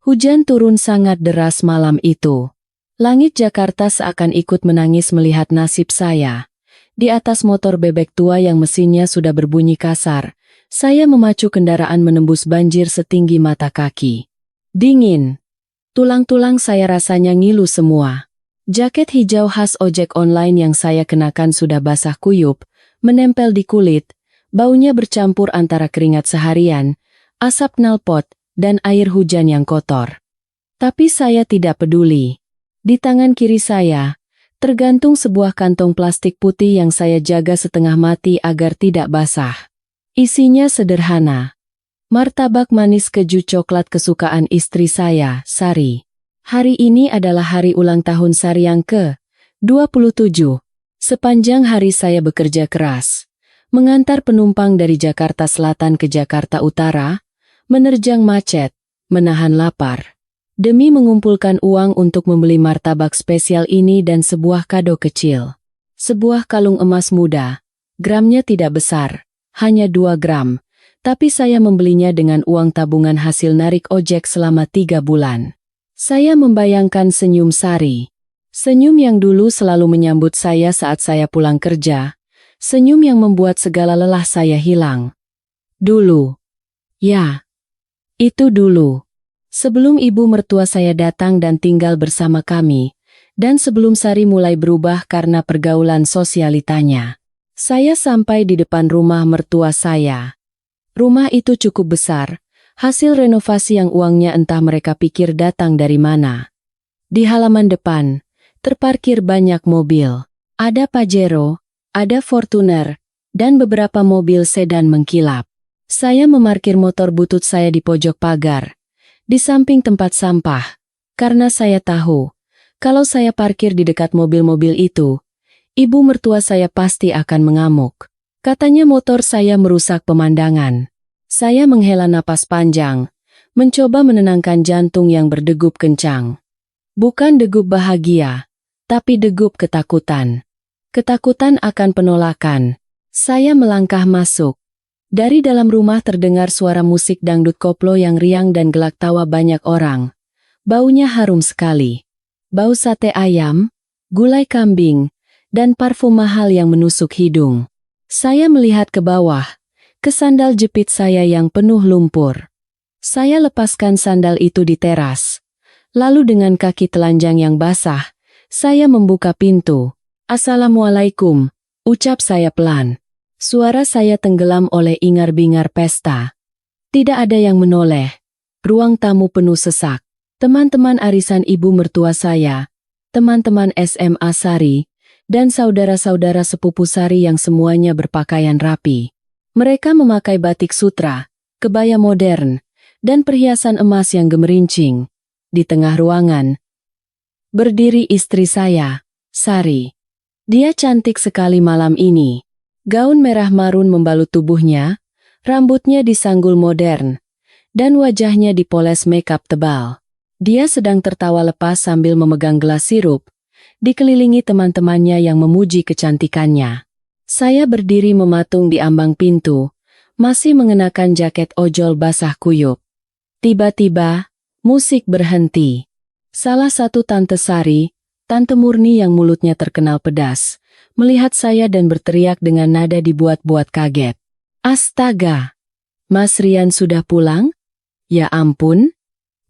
Hujan turun sangat deras malam itu. Langit Jakarta seakan ikut menangis melihat nasib saya. Di atas motor bebek tua yang mesinnya sudah berbunyi kasar, saya memacu kendaraan menembus banjir setinggi mata kaki. Dingin. Tulang-tulang saya rasanya ngilu semua. Jaket hijau khas ojek online yang saya kenakan sudah basah kuyup, menempel di kulit, baunya bercampur antara keringat seharian, asap knalpot, dan air hujan yang kotor. Tapi saya tidak peduli. Di tangan kiri saya, tergantung sebuah kantong plastik putih yang saya jaga setengah mati agar tidak basah. Isinya sederhana. Martabak manis keju coklat kesukaan istri saya, Sari. Hari ini adalah hari ulang tahun Sari yang ke-27. Sepanjang hari saya bekerja keras. Mengantar penumpang dari Jakarta Selatan ke Jakarta Utara, menerjang macet, menahan lapar. Demi mengumpulkan uang untuk membeli martabak spesial ini dan sebuah kado kecil. Sebuah kalung emas muda. Gramnya tidak besar, hanya 2 gram. Tapi saya membelinya dengan uang tabungan hasil narik ojek selama 3 bulan. Saya membayangkan senyum Sari. Senyum yang dulu selalu menyambut saya saat saya pulang kerja. Senyum yang membuat segala lelah saya hilang. Dulu. Ya. Itu dulu. Sebelum ibu mertua saya datang dan tinggal bersama kami, dan sebelum Sari mulai berubah karena pergaulan sosialitanya. Saya sampai di depan rumah mertua saya. Rumah itu cukup besar, hasil renovasi yang uangnya entah mereka pikir datang dari mana. Di halaman depan, terparkir banyak mobil. Ada Pajero, ada Fortuner, dan beberapa mobil sedan mengkilap. Saya memarkir motor butut saya di pojok pagar, di samping tempat sampah, karena saya tahu, kalau saya parkir di dekat mobil-mobil itu, ibu mertua saya pasti akan mengamuk. Katanya motor saya merusak pemandangan. Saya menghela napas panjang, mencoba menenangkan jantung yang berdegup kencang. Bukan degup bahagia, tapi degup ketakutan. Ketakutan akan penolakan. Saya melangkah masuk. Dari dalam rumah terdengar suara musik dangdut koplo yang riang dan gelak tawa banyak orang. Baunya harum sekali. Bau sate ayam, gulai kambing, dan parfum mahal yang menusuk hidung. Saya melihat ke bawah, ke sandal jepit saya yang penuh lumpur. Saya lepaskan sandal itu di teras. Lalu dengan kaki telanjang yang basah, saya membuka pintu. "Assalamualaikum," ucap saya pelan. Suara saya tenggelam oleh ingar-bingar pesta. Tidak ada yang menoleh. Ruang tamu penuh sesak. Teman-teman arisan ibu mertua saya, teman-teman SMA Sari, dan saudara-saudara sepupu Sari yang semuanya berpakaian rapi. Mereka memakai batik sutra, kebaya modern, dan perhiasan emas yang gemerincing. Di tengah ruangan, berdiri istri saya, Sari. Dia cantik sekali malam ini. Gaun merah marun membalut tubuhnya, rambutnya disanggul modern, dan wajahnya dipoles makeup tebal. Dia sedang tertawa lepas sambil memegang gelas sirup, dikelilingi teman-temannya yang memuji kecantikannya. Saya berdiri mematung di ambang pintu, masih mengenakan jaket ojol basah kuyup. Tiba-tiba, musik berhenti. Salah satu tante Sari, Tante Murni yang mulutnya terkenal pedas, melihat saya dan berteriak dengan nada dibuat-buat kaget. "Astaga! Mas Rian sudah pulang? Ya ampun!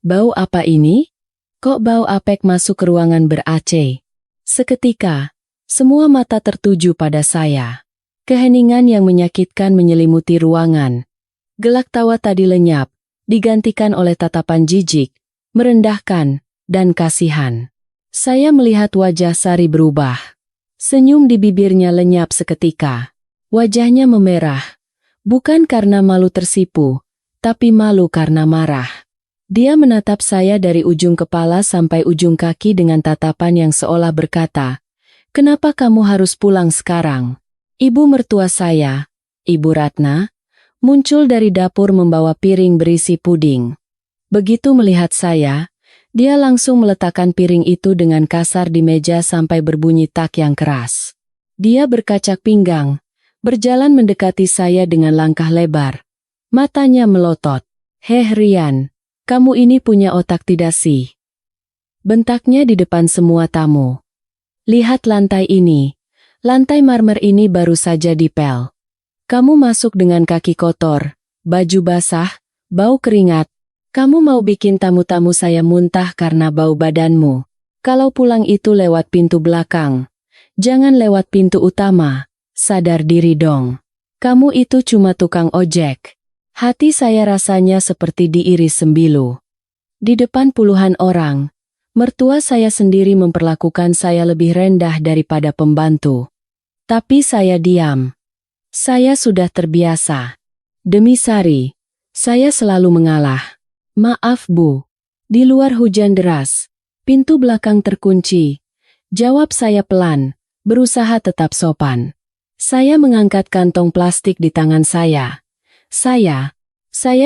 Bau apa ini? Kok bau apek masuk ke ruangan ber-AC?" Seketika, semua mata tertuju pada saya. Keheningan yang menyakitkan menyelimuti ruangan. Gelak tawa tadi lenyap, digantikan oleh tatapan jijik, merendahkan, dan kasihan. Saya melihat wajah Sari berubah. Senyum di bibirnya lenyap seketika. Wajahnya memerah, bukan karena malu tersipu, tapi malu karena marah. Dia menatap saya dari ujung kepala sampai ujung kaki dengan tatapan yang seolah berkata, "Kenapa kamu harus pulang sekarang?" Ibu mertua saya, Ibu Ratna, muncul dari dapur membawa piring berisi puding. Begitu melihat saya, dia langsung meletakkan piring itu dengan kasar di meja sampai berbunyi tak yang keras. Dia berkacak pinggang, berjalan mendekati saya dengan langkah lebar. Matanya melotot. "Heh Rian, Kamu ini punya otak tidak sih? Bentaknya di depan semua tamu. Lihat lantai ini. Lantai marmer ini baru saja dipel. Kamu masuk dengan kaki kotor, baju basah, bau keringat. Kamu mau bikin tamu-tamu saya muntah karena bau badanmu. Kalau pulang itu lewat pintu belakang. Jangan lewat pintu utama. Sadar diri dong. Kamu itu cuma tukang ojek. Hati saya rasanya seperti diiris sembilu. Di depan puluhan orang, mertua saya sendiri memperlakukan saya lebih rendah daripada pembantu. Tapi saya diam. Saya sudah terbiasa. Demi Sari, saya selalu mengalah. Maaf Bu. Di luar hujan deras. Pintu belakang terkunci. Jawab saya pelan, berusaha tetap sopan. Saya mengangkat kantong plastik di tangan saya. Saya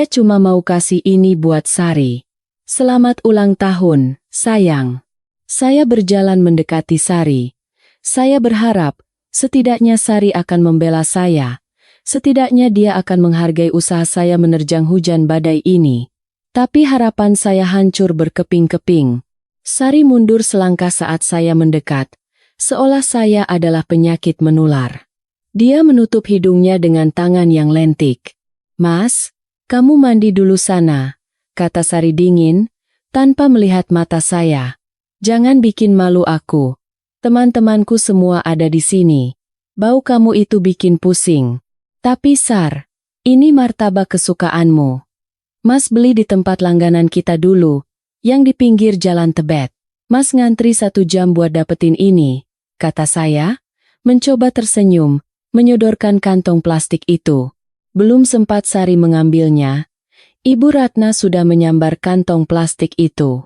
cuma mau kasih ini buat Sari. Selamat ulang tahun, sayang. Saya berjalan mendekati Sari. Saya berharap, setidaknya Sari akan membela saya. Setidaknya dia akan menghargai usaha saya menerjang hujan badai ini. Tapi harapan saya hancur berkeping-keping. Sari mundur selangkah saat saya mendekat, seolah saya adalah penyakit menular. Dia menutup hidungnya dengan tangan yang lentik. Mas, kamu mandi dulu sana, kata Sari dingin, tanpa melihat mata saya. Jangan bikin malu aku. Teman-temanku semua ada di sini. Bau kamu itu bikin pusing. Tapi Sar, ini martabak kesukaanmu. Mas beli di tempat langganan kita dulu, yang di pinggir jalan Tebet. Mas ngantri 1 jam buat dapetin ini, kata saya, mencoba tersenyum, menyodorkan kantong plastik itu. Belum sempat Sari mengambilnya, Ibu Ratna sudah menyambar kantong plastik itu.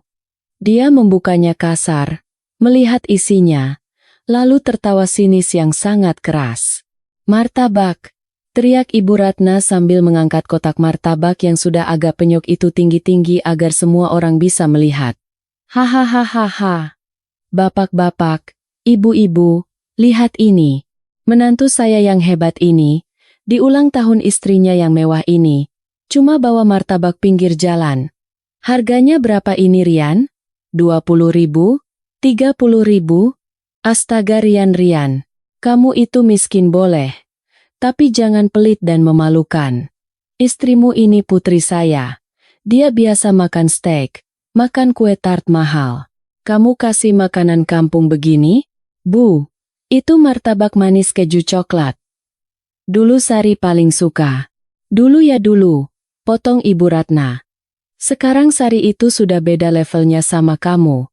Dia membukanya kasar, melihat isinya, lalu tertawa sinis yang sangat keras. Martabak, teriak Ibu Ratna sambil mengangkat kotak martabak yang sudah agak penyok itu tinggi-tinggi agar semua orang bisa melihat. Hahaha. Bapak-bapak, ibu-ibu, lihat ini. Menantu saya yang hebat ini, di ulang tahun istrinya yang mewah ini, cuma bawa martabak pinggir jalan. Harganya berapa ini Rian? 20.000? 30.000? Astaga Rian, kamu itu miskin boleh. Tapi jangan pelit dan memalukan. Istrimu ini putri saya. Dia biasa makan steak, makan kue tart mahal. Kamu kasih makanan kampung begini? Bu, itu martabak manis keju coklat. Dulu Sari paling suka. Dulu ya dulu, potong Ibu Ratna. Sekarang Sari itu sudah beda levelnya sama kamu.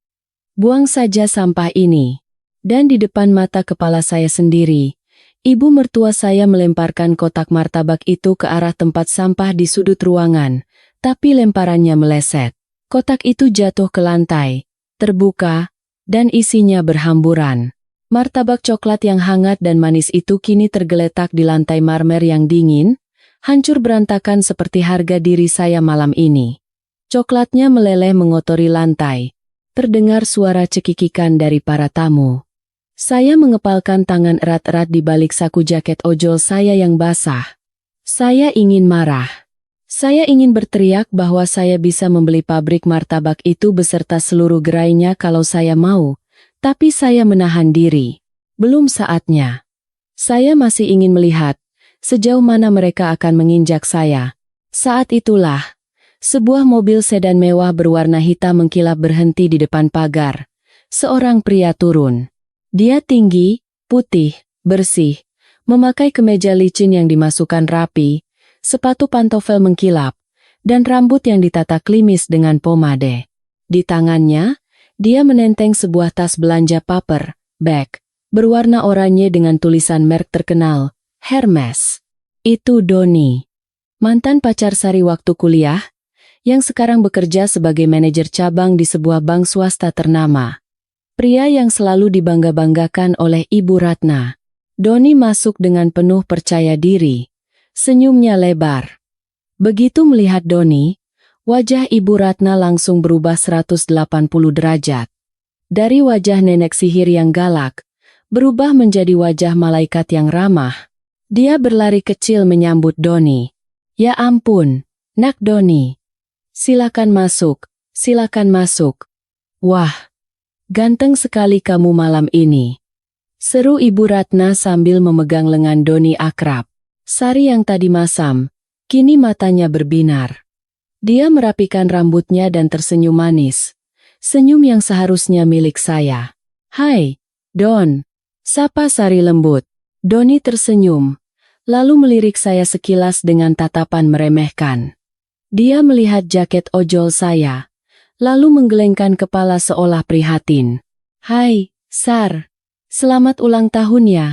Buang saja sampah ini. Dan di depan mata kepala saya sendiri, ibu mertua saya melemparkan kotak martabak itu ke arah tempat sampah di sudut ruangan, tapi lemparannya meleset. Kotak itu jatuh ke lantai, terbuka, dan isinya berhamburan. Martabak coklat yang hangat dan manis itu kini tergeletak di lantai marmer yang dingin, hancur berantakan seperti harga diri saya malam ini. Coklatnya meleleh mengotori lantai. Terdengar suara cekikikan dari para tamu. Saya mengepalkan tangan erat-erat di balik saku jaket ojol saya yang basah. Saya ingin marah. Saya ingin berteriak bahwa saya bisa membeli pabrik martabak itu beserta seluruh gerainya kalau saya mau, tapi saya menahan diri. Belum saatnya. Saya masih ingin melihat sejauh mana mereka akan menginjak saya. Saat itulah, sebuah mobil sedan mewah berwarna hitam mengkilap berhenti di depan pagar. Seorang pria turun. Dia tinggi, putih, bersih, memakai kemeja licin yang dimasukkan rapi, sepatu pantofel mengkilap, dan rambut yang ditata klimis dengan pomade. Di tangannya, dia menenteng sebuah tas belanja paper, bag, berwarna oranye dengan tulisan merek terkenal, Hermes. Itu Doni, mantan pacar Sari waktu kuliah, yang sekarang bekerja sebagai manajer cabang di sebuah bank swasta ternama. Pria yang selalu dibangga-banggakan oleh Ibu Ratna. Doni masuk dengan penuh percaya diri. Senyumnya lebar. Begitu melihat Doni, wajah Ibu Ratna langsung berubah 180 derajat. Dari wajah nenek sihir yang galak, berubah menjadi wajah malaikat yang ramah. Dia berlari kecil menyambut Doni. Ya ampun, Nak Doni. Silakan masuk, silakan masuk. Wah, ganteng sekali kamu malam ini. Seru Ibu Ratna sambil memegang lengan Doni akrab. Sari yang tadi masam, kini matanya berbinar. Dia merapikan rambutnya dan tersenyum manis. Senyum yang seharusnya milik saya. Hai, Don. Sapa Sari lembut. Doni tersenyum, lalu melirik saya sekilas dengan tatapan meremehkan. Dia melihat jaket ojol saya, lalu menggelengkan kepala seolah prihatin. Hai, Sar. Selamat ulang tahun ya,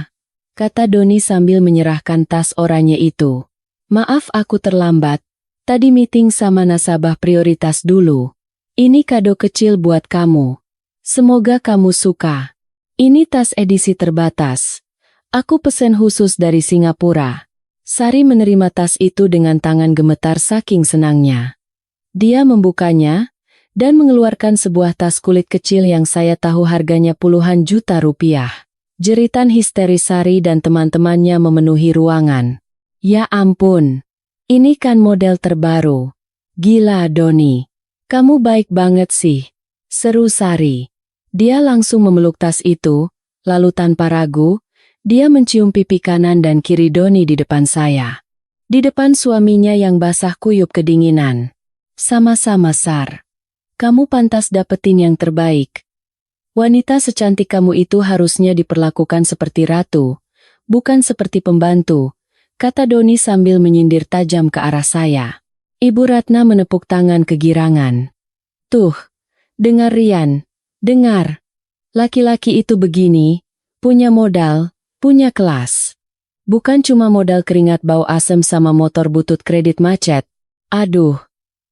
kata Doni sambil menyerahkan tas oranye itu. Maaf aku terlambat. Tadi meeting sama nasabah prioritas dulu. Ini kado kecil buat kamu. Semoga kamu suka. Ini tas edisi terbatas. Aku pesen khusus dari Singapura. Sari menerima tas itu dengan tangan gemetar saking senangnya. Dia membukanya dan mengeluarkan sebuah tas kulit kecil yang saya tahu harganya puluhan juta rupiah. Jeritan histeris Sari dan teman-temannya memenuhi ruangan. Ya ampun. Ini kan model terbaru. Gila Doni. Kamu baik banget sih. Seru Sari. Dia langsung memeluk tas itu, lalu tanpa ragu, dia mencium pipi kanan dan kiri Doni di depan saya. Di depan suaminya yang basah kuyup kedinginan. Sama-sama Sar. Kamu pantas dapetin yang terbaik. Wanita secantik kamu itu harusnya diperlakukan seperti ratu, bukan seperti pembantu, kata Doni sambil menyindir tajam ke arah saya. Ibu Ratna menepuk tangan kegirangan. Tuh, dengar Rian, dengar. Laki-laki itu begini, punya modal, punya kelas. Bukan cuma modal keringat bau asem sama motor butut kredit macet. Aduh,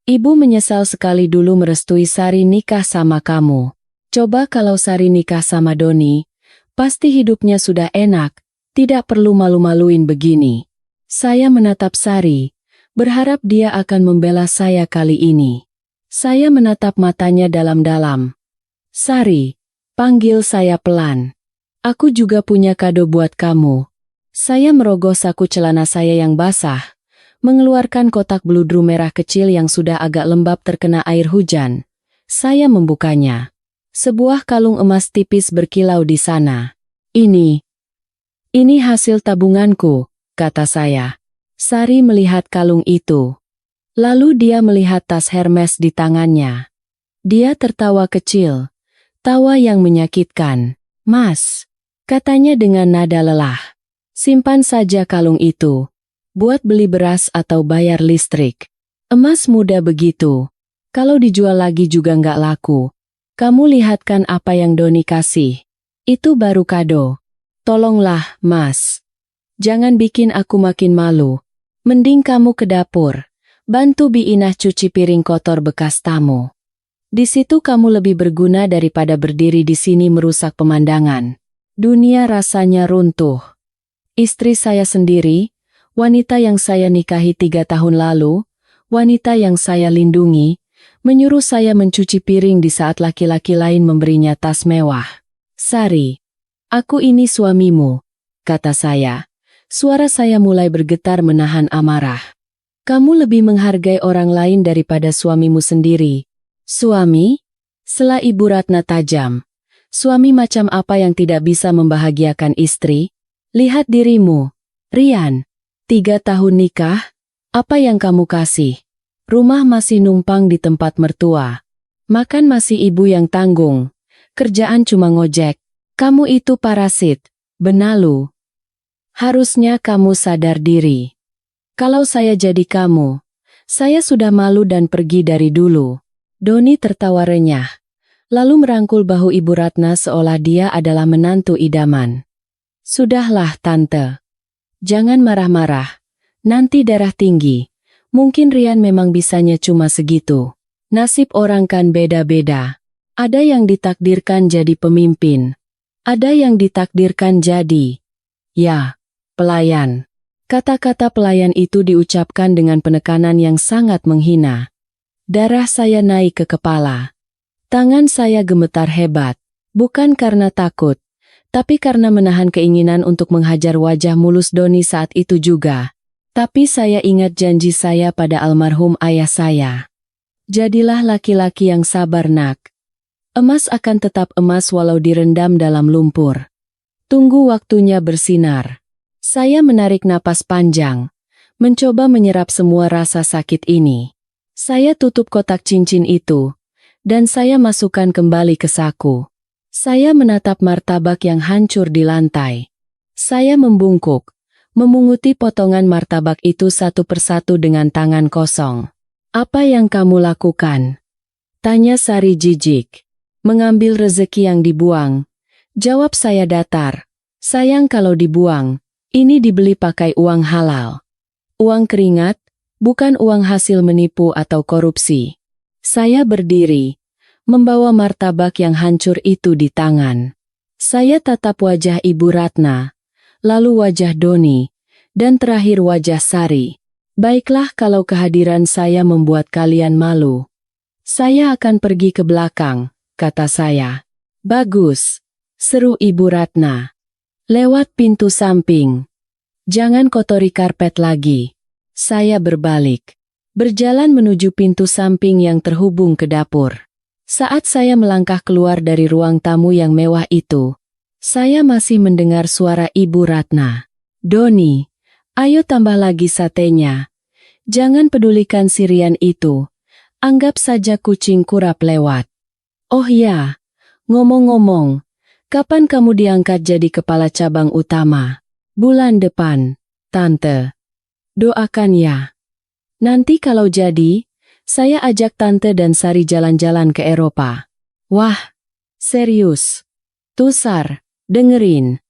ibu menyesal sekali dulu merestui Sari nikah sama kamu. Coba kalau Sari nikah sama Doni, pasti hidupnya sudah enak, tidak perlu malu-maluin begini. Saya menatap Sari, berharap dia akan membela saya kali ini. Saya menatap matanya dalam-dalam. Sari, panggil saya pelan. Aku juga punya kado buat kamu. Saya merogoh saku celana saya yang basah, mengeluarkan kotak bludru merah kecil yang sudah agak lembab terkena air hujan. Saya membukanya. Sebuah kalung emas tipis berkilau di sana. Ini hasil tabunganku, kata saya. Sari melihat kalung itu. Lalu dia melihat tas Hermes di tangannya. Dia tertawa kecil. Tawa yang menyakitkan. Mas, katanya dengan nada lelah. Simpan saja kalung itu. Buat beli beras atau bayar listrik. Emas muda begitu. Kalau dijual lagi juga nggak laku. Kamu lihat kan apa yang Doni kasih. Itu baru kado. Tolonglah, Mas. Jangan bikin aku makin malu. Mending kamu ke dapur. Bantu Bi Inah cuci piring kotor bekas tamu. Di situ kamu lebih berguna daripada berdiri di sini merusak pemandangan. Dunia rasanya runtuh. Istri saya sendiri, wanita yang saya nikahi 3 tahun lalu, wanita yang saya lindungi, menyuruh saya mencuci piring di saat laki-laki lain memberinya tas mewah. Sari, aku ini suamimu, kata saya. Suara saya mulai bergetar menahan amarah. Kamu lebih menghargai orang lain daripada suamimu sendiri. Suami? Sela Ibu Ratna tajam. Suami macam apa yang tidak bisa membahagiakan istri? Lihat dirimu. Rian, 3 tahun nikah? Apa yang kamu kasih? Rumah masih numpang di tempat mertua. Makan masih ibu yang tanggung. Kerjaan cuma ngojek. Kamu itu parasit. Benalu. Harusnya kamu sadar diri. Kalau saya jadi kamu, saya sudah malu dan pergi dari dulu. Doni tertawa renyah, lalu merangkul bahu Ibu Ratna seolah dia adalah menantu idaman. Sudahlah Tante. Jangan marah-marah. Nanti darah tinggi. Mungkin Rian memang bisanya cuma segitu. Nasib orang kan beda-beda. Ada yang ditakdirkan jadi pemimpin. Ada yang ditakdirkan jadi, ya, pelayan. Kata-kata pelayan itu diucapkan dengan penekanan yang sangat menghina. Darah saya naik ke kepala. Tangan saya gemetar hebat. Bukan karena takut, tapi karena menahan keinginan untuk menghajar wajah mulus Doni saat itu juga. Tapi saya ingat janji saya pada almarhum ayah saya. Jadilah laki-laki yang sabar, nak. Emas akan tetap emas walau direndam dalam lumpur. Tunggu waktunya bersinar. Saya menarik napas panjang, mencoba menyerap semua rasa sakit ini. Saya tutup kotak cincin itu, dan saya masukkan kembali ke saku. Saya menatap martabak yang hancur di lantai. Saya membungkuk, memunguti potongan martabak itu satu persatu dengan tangan kosong. Apa yang kamu lakukan? Tanya Sari jijik. Mengambil rezeki yang dibuang. Jawab saya datar. Sayang kalau dibuang, ini dibeli pakai uang halal. Uang keringat, bukan uang hasil menipu atau korupsi. Saya berdiri, membawa martabak yang hancur itu di tangan. Saya tatap wajah Ibu Ratna, lalu wajah Doni, dan terakhir wajah Sari. Baiklah kalau kehadiran saya membuat kalian malu. Saya akan pergi ke belakang, kata saya. Bagus, seru Ibu Ratna. Lewat pintu samping. Jangan kotori karpet lagi. Saya berbalik. Berjalan menuju pintu samping yang terhubung ke dapur. Saat saya melangkah keluar dari ruang tamu yang mewah itu, saya masih mendengar suara Ibu Ratna. Doni, ayo tambah lagi satenya. Jangan pedulikan sirian itu. Anggap saja kucing kurap lewat. Oh ya, ngomong-ngomong, kapan kamu diangkat jadi kepala cabang utama? Bulan depan, Tante. Doakan ya. Nanti kalau jadi, saya ajak Tante dan Sari jalan-jalan ke Eropa. Wah, serius. Tusar, dengerin.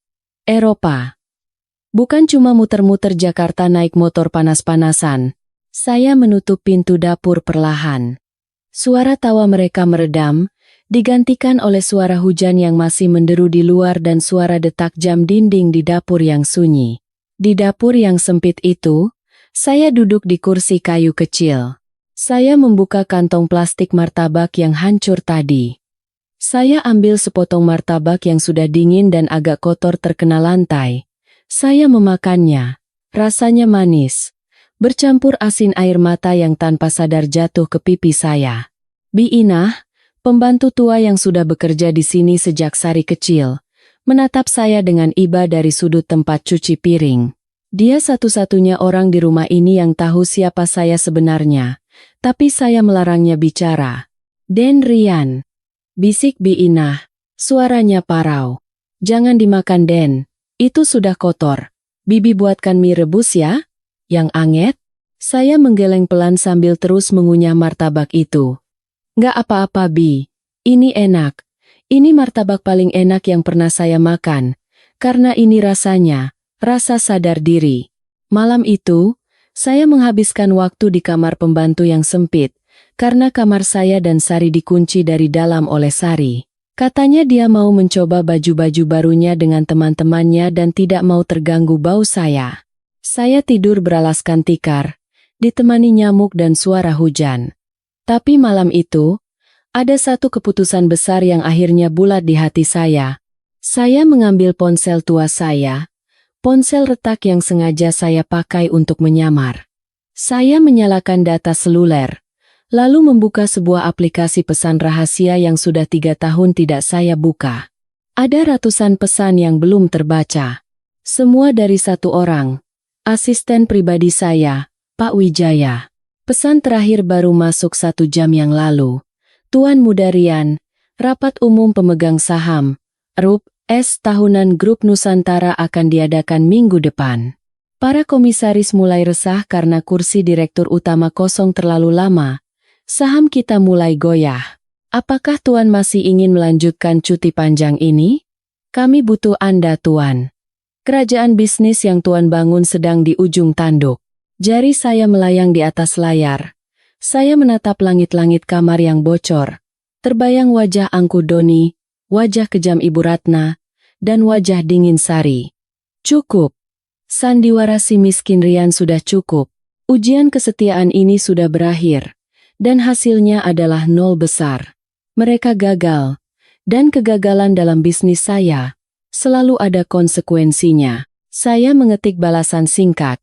Eropa. Bukan cuma muter-muter Jakarta naik motor panas-panasan. Saya menutup pintu dapur perlahan. Suara tawa mereka meredam, digantikan oleh suara hujan yang masih menderu di luar dan suara detak jam dinding di dapur yang sunyi. Di dapur yang sempit itu, saya duduk di kursi kayu kecil. Saya membuka kantong plastik martabak yang hancur tadi. Saya ambil sepotong martabak yang sudah dingin dan agak kotor terkena lantai. Saya memakannya. Rasanya manis. Bercampur asin air mata yang tanpa sadar jatuh ke pipi saya. Bi Inah, pembantu tua yang sudah bekerja di sini sejak Sari kecil, menatap saya dengan iba dari sudut tempat cuci piring. Dia satu-satunya orang di rumah ini yang tahu siapa saya sebenarnya, tapi saya melarangnya bicara. Den Rian, bisik Bi Inah, suaranya parau. Jangan dimakan Den, itu sudah kotor. Bibi buatkan mie rebus ya, yang anget. Saya menggeleng pelan sambil terus mengunyah martabak itu. Nggak apa-apa Bi, ini enak. Ini martabak paling enak yang pernah saya makan, karena ini rasanya, rasa sadar diri. Malam itu, saya menghabiskan waktu di kamar pembantu yang sempit, karena kamar saya dan Sari dikunci dari dalam oleh Sari. Katanya dia mau mencoba baju-baju barunya dengan teman-temannya dan tidak mau terganggu bau saya. Saya tidur beralaskan tikar, ditemani nyamuk dan suara hujan. Tapi malam itu, ada satu keputusan besar yang akhirnya bulat di hati saya. Saya mengambil ponsel tua saya, ponsel retak yang sengaja saya pakai untuk menyamar. Saya menyalakan data seluler, lalu membuka sebuah aplikasi pesan rahasia yang sudah 3 tahun tidak saya buka. Ada ratusan pesan yang belum terbaca. Semua dari satu orang, asisten pribadi saya, Pak Wijaya. Pesan terakhir baru masuk 1 jam yang lalu. Tuan Muda Rian, rapat umum pemegang saham, RUP, tahunan Grup Nusantara akan diadakan minggu depan. Para komisaris mulai resah karena kursi direktur utama kosong terlalu lama. Saham kita mulai goyah. Apakah Tuan masih ingin melanjutkan cuti panjang ini? Kami butuh Anda Tuan. Kerajaan bisnis yang Tuan bangun sedang di ujung tanduk. Jari saya melayang di atas layar. Saya menatap langit-langit kamar yang bocor. Terbayang wajah angku Doni, wajah kejam Ibu Ratna, dan wajah dingin Sari. Cukup. Sandiwara si miskin Rian sudah cukup. Ujian kesetiaan ini sudah berakhir. Dan hasilnya adalah 0 besar. Mereka gagal. Dan kegagalan dalam bisnis saya selalu ada konsekuensinya. Saya mengetik balasan singkat.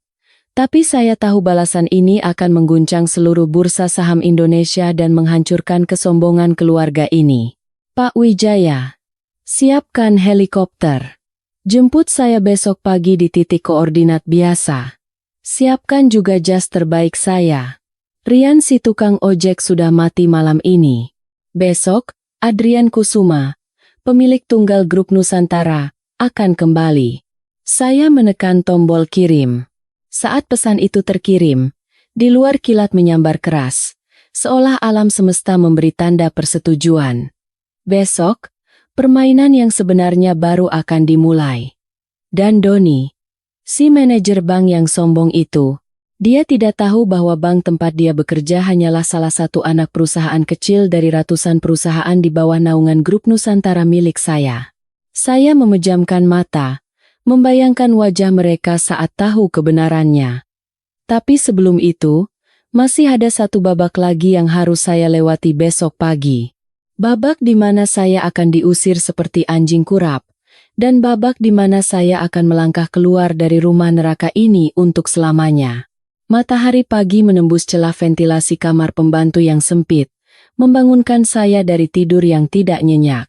Tapi saya tahu balasan ini akan mengguncang seluruh bursa saham Indonesia dan menghancurkan kesombongan keluarga ini. Pak Wijaya, siapkan helikopter. Jemput saya besok pagi di titik koordinat biasa. Siapkan juga jas terbaik saya. Rian si tukang ojek sudah mati malam ini. Besok, Adrian Kusuma, pemilik tunggal grup Nusantara, akan kembali. Saya menekan tombol kirim. Saat pesan itu terkirim, di luar kilat menyambar keras, seolah alam semesta memberi tanda persetujuan. Besok, permainan yang sebenarnya baru akan dimulai. Dan Doni, si manajer bank yang sombong itu, dia tidak tahu bahwa bank tempat dia bekerja hanyalah salah satu anak perusahaan kecil dari ratusan perusahaan di bawah naungan grup Nusantara milik saya. Saya memejamkan mata, membayangkan wajah mereka saat tahu kebenarannya. Tapi sebelum itu, masih ada satu babak lagi yang harus saya lewati besok pagi. Babak di mana saya akan diusir seperti anjing kurap, dan babak di mana saya akan melangkah keluar dari rumah neraka ini untuk selamanya. Matahari pagi menembus celah ventilasi kamar pembantu yang sempit, membangunkan saya dari tidur yang tidak nyenyak.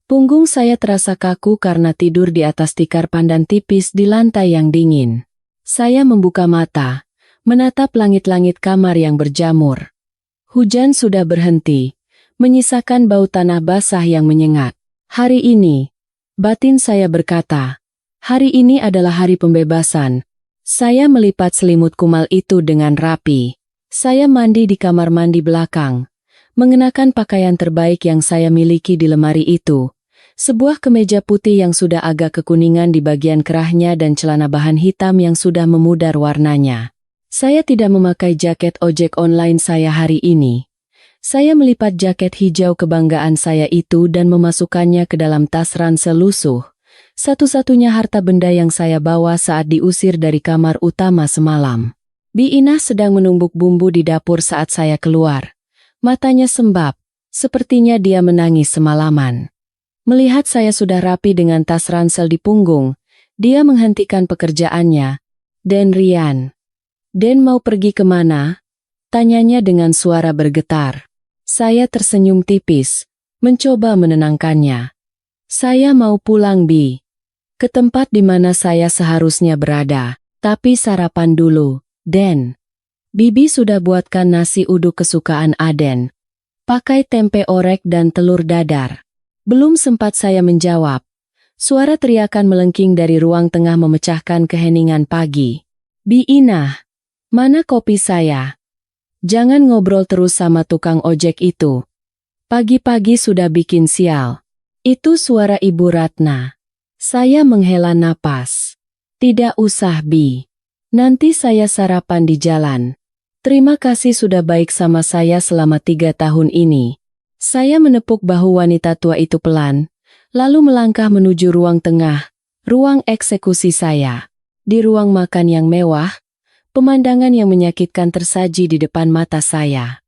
Punggung saya terasa kaku karena tidur di atas tikar pandan tipis di lantai yang dingin. Saya membuka mata, menatap langit-langit kamar yang berjamur. Hujan sudah berhenti, menyisakan bau tanah basah yang menyengat. Hari ini, batin saya berkata, hari ini adalah hari pembebasan. Saya melipat selimut kumal itu dengan rapi. Saya mandi di kamar mandi belakang, mengenakan pakaian terbaik yang saya miliki di lemari itu. Sebuah kemeja putih yang sudah agak kekuningan di bagian kerahnya dan celana bahan hitam yang sudah memudar warnanya. Saya tidak memakai jaket ojek online saya hari ini. Saya melipat jaket hijau kebanggaan saya itu dan memasukkannya ke dalam tas ransel lusuh. Satu-satunya harta benda yang saya bawa saat diusir dari kamar utama semalam. Bi Inah sedang menumbuk bumbu di dapur saat saya keluar. Matanya sembab, sepertinya dia menangis semalaman. Melihat saya sudah rapi dengan tas ransel di punggung, dia menghentikan pekerjaannya. "Den Rian, Den mau pergi kemana?" tanyanya dengan suara bergetar. Saya tersenyum tipis, mencoba menenangkannya. "Saya mau pulang, Bi. Ke tempat di mana saya seharusnya berada. Tapi sarapan dulu, Den. Bibi sudah buatkan nasi uduk kesukaan Aden. Pakai tempe orek dan telur dadar." Belum sempat saya menjawab. Suara teriakan melengking dari ruang tengah memecahkan keheningan pagi. "Bi Inah, mana kopi saya? Jangan ngobrol terus sama tukang ojek itu. Pagi-pagi sudah bikin sial." Itu suara Ibu Ratna. Saya menghela napas. "Tidak usah, Bi. Nanti saya sarapan di jalan. Terima kasih sudah baik sama saya selama 3 tahun ini." Saya menepuk bahu wanita tua itu pelan, lalu melangkah menuju ruang tengah, ruang eksekusi saya. Di ruang makan yang mewah, pemandangan yang menyakitkan tersaji di depan mata saya.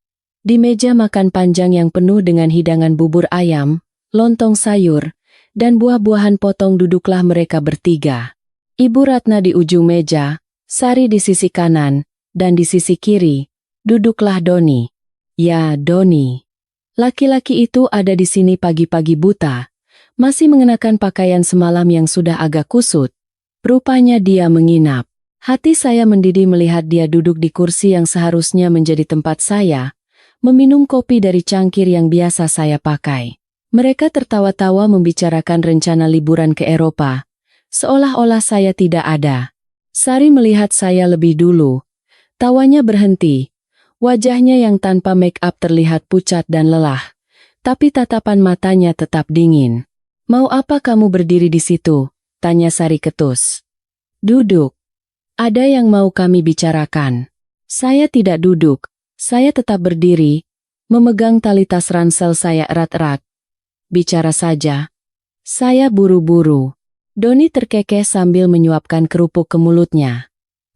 Di meja makan panjang yang penuh dengan hidangan bubur ayam, lontong sayur, dan buah-buahan potong duduklah mereka bertiga. Ibu Ratna di ujung meja, Sari di sisi kanan, dan di sisi kiri, duduklah Doni. Ya, Doni. Laki-laki itu ada di sini pagi-pagi buta, masih mengenakan pakaian semalam yang sudah agak kusut. Rupanya dia menginap. Hati saya mendidih melihat dia duduk di kursi yang seharusnya menjadi tempat saya, meminum kopi dari cangkir yang biasa saya pakai. Mereka tertawa-tawa membicarakan rencana liburan ke Eropa, seolah-olah saya tidak ada. Sari melihat saya lebih dulu. Tawanya berhenti. Wajahnya yang tanpa make up terlihat pucat dan lelah, tapi tatapan matanya tetap dingin. "Mau apa kamu berdiri di situ?" tanya Sari ketus. "Duduk. Ada yang mau kami bicarakan." Saya tidak duduk, saya tetap berdiri, memegang tali tas ransel saya erat-erat. "Bicara saja." Saya buru-buru. Doni terkekeh sambil menyuapkan kerupuk ke mulutnya.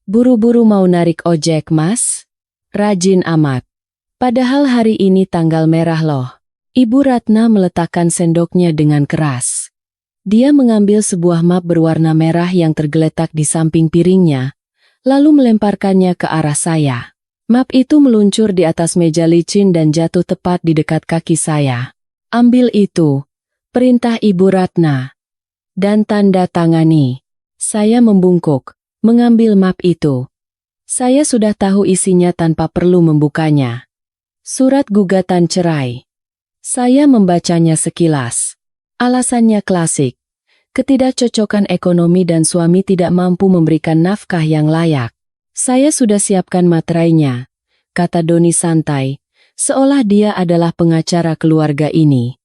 "Buru-buru mau narik ojek, Mas? Rajin amat. Padahal hari ini tanggal merah loh." Ibu Ratna meletakkan sendoknya dengan keras. Dia mengambil sebuah map berwarna merah yang tergeletak di samping piringnya, lalu melemparkannya ke arah saya. Map itu meluncur di atas meja licin dan jatuh tepat di dekat kaki saya. Ambil itu, perintah Ibu Ratna. Dan tanda tangani. Saya membungkuk, mengambil map itu. Saya sudah tahu isinya tanpa perlu membukanya. Surat gugatan cerai. Saya membacanya sekilas. Alasannya klasik. Ketidakcocokan ekonomi dan suami tidak mampu memberikan nafkah yang layak. Saya sudah siapkan materainya, kata Doni santai, seolah dia adalah pengacara keluarga ini.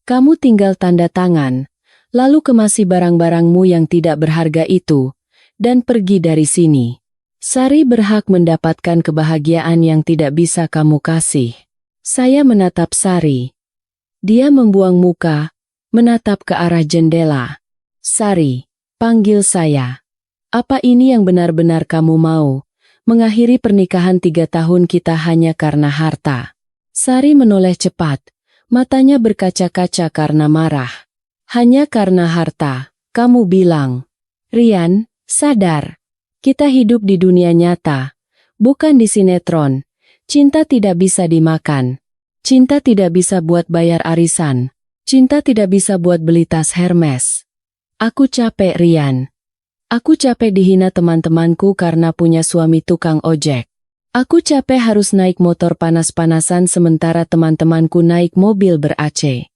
Kamu tinggal tanda tangan, lalu kemasi barang-barangmu yang tidak berharga itu, dan pergi dari sini. Sari berhak mendapatkan kebahagiaan yang tidak bisa kamu kasih. Saya menatap Sari. Dia membuang muka, menatap ke arah jendela. Sari, panggil saya. Apa ini yang benar-benar kamu mau? Mengakhiri pernikahan 3 tahun kita hanya karena harta. Sari menoleh cepat, matanya berkaca-kaca karena marah. Hanya karena harta, kamu bilang. Rian, sadar. Kita hidup di dunia nyata, bukan di sinetron. Cinta tidak bisa dimakan. Cinta tidak bisa buat bayar arisan. Cinta tidak bisa buat beli tas Hermes. Aku capek, Rian. Aku capek dihina teman-temanku karena punya suami tukang ojek. Aku capek harus naik motor panas-panasan sementara teman-temanku naik mobil ber-AC.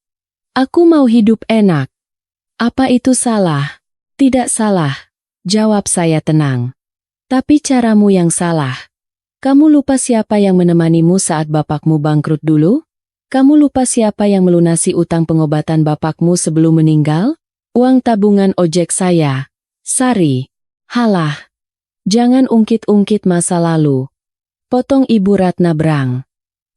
Aku mau hidup enak. Apa itu salah? Tidak salah, jawab saya tenang. Tapi caramu yang salah. Kamu lupa siapa yang menemanimu saat bapakmu bangkrut dulu? Kamu lupa siapa yang melunasi utang pengobatan bapakmu sebelum meninggal? Uang tabungan ojek saya. Sari. Halah. Jangan ungkit-ungkit masa lalu. Potong Ibu Ratna berang.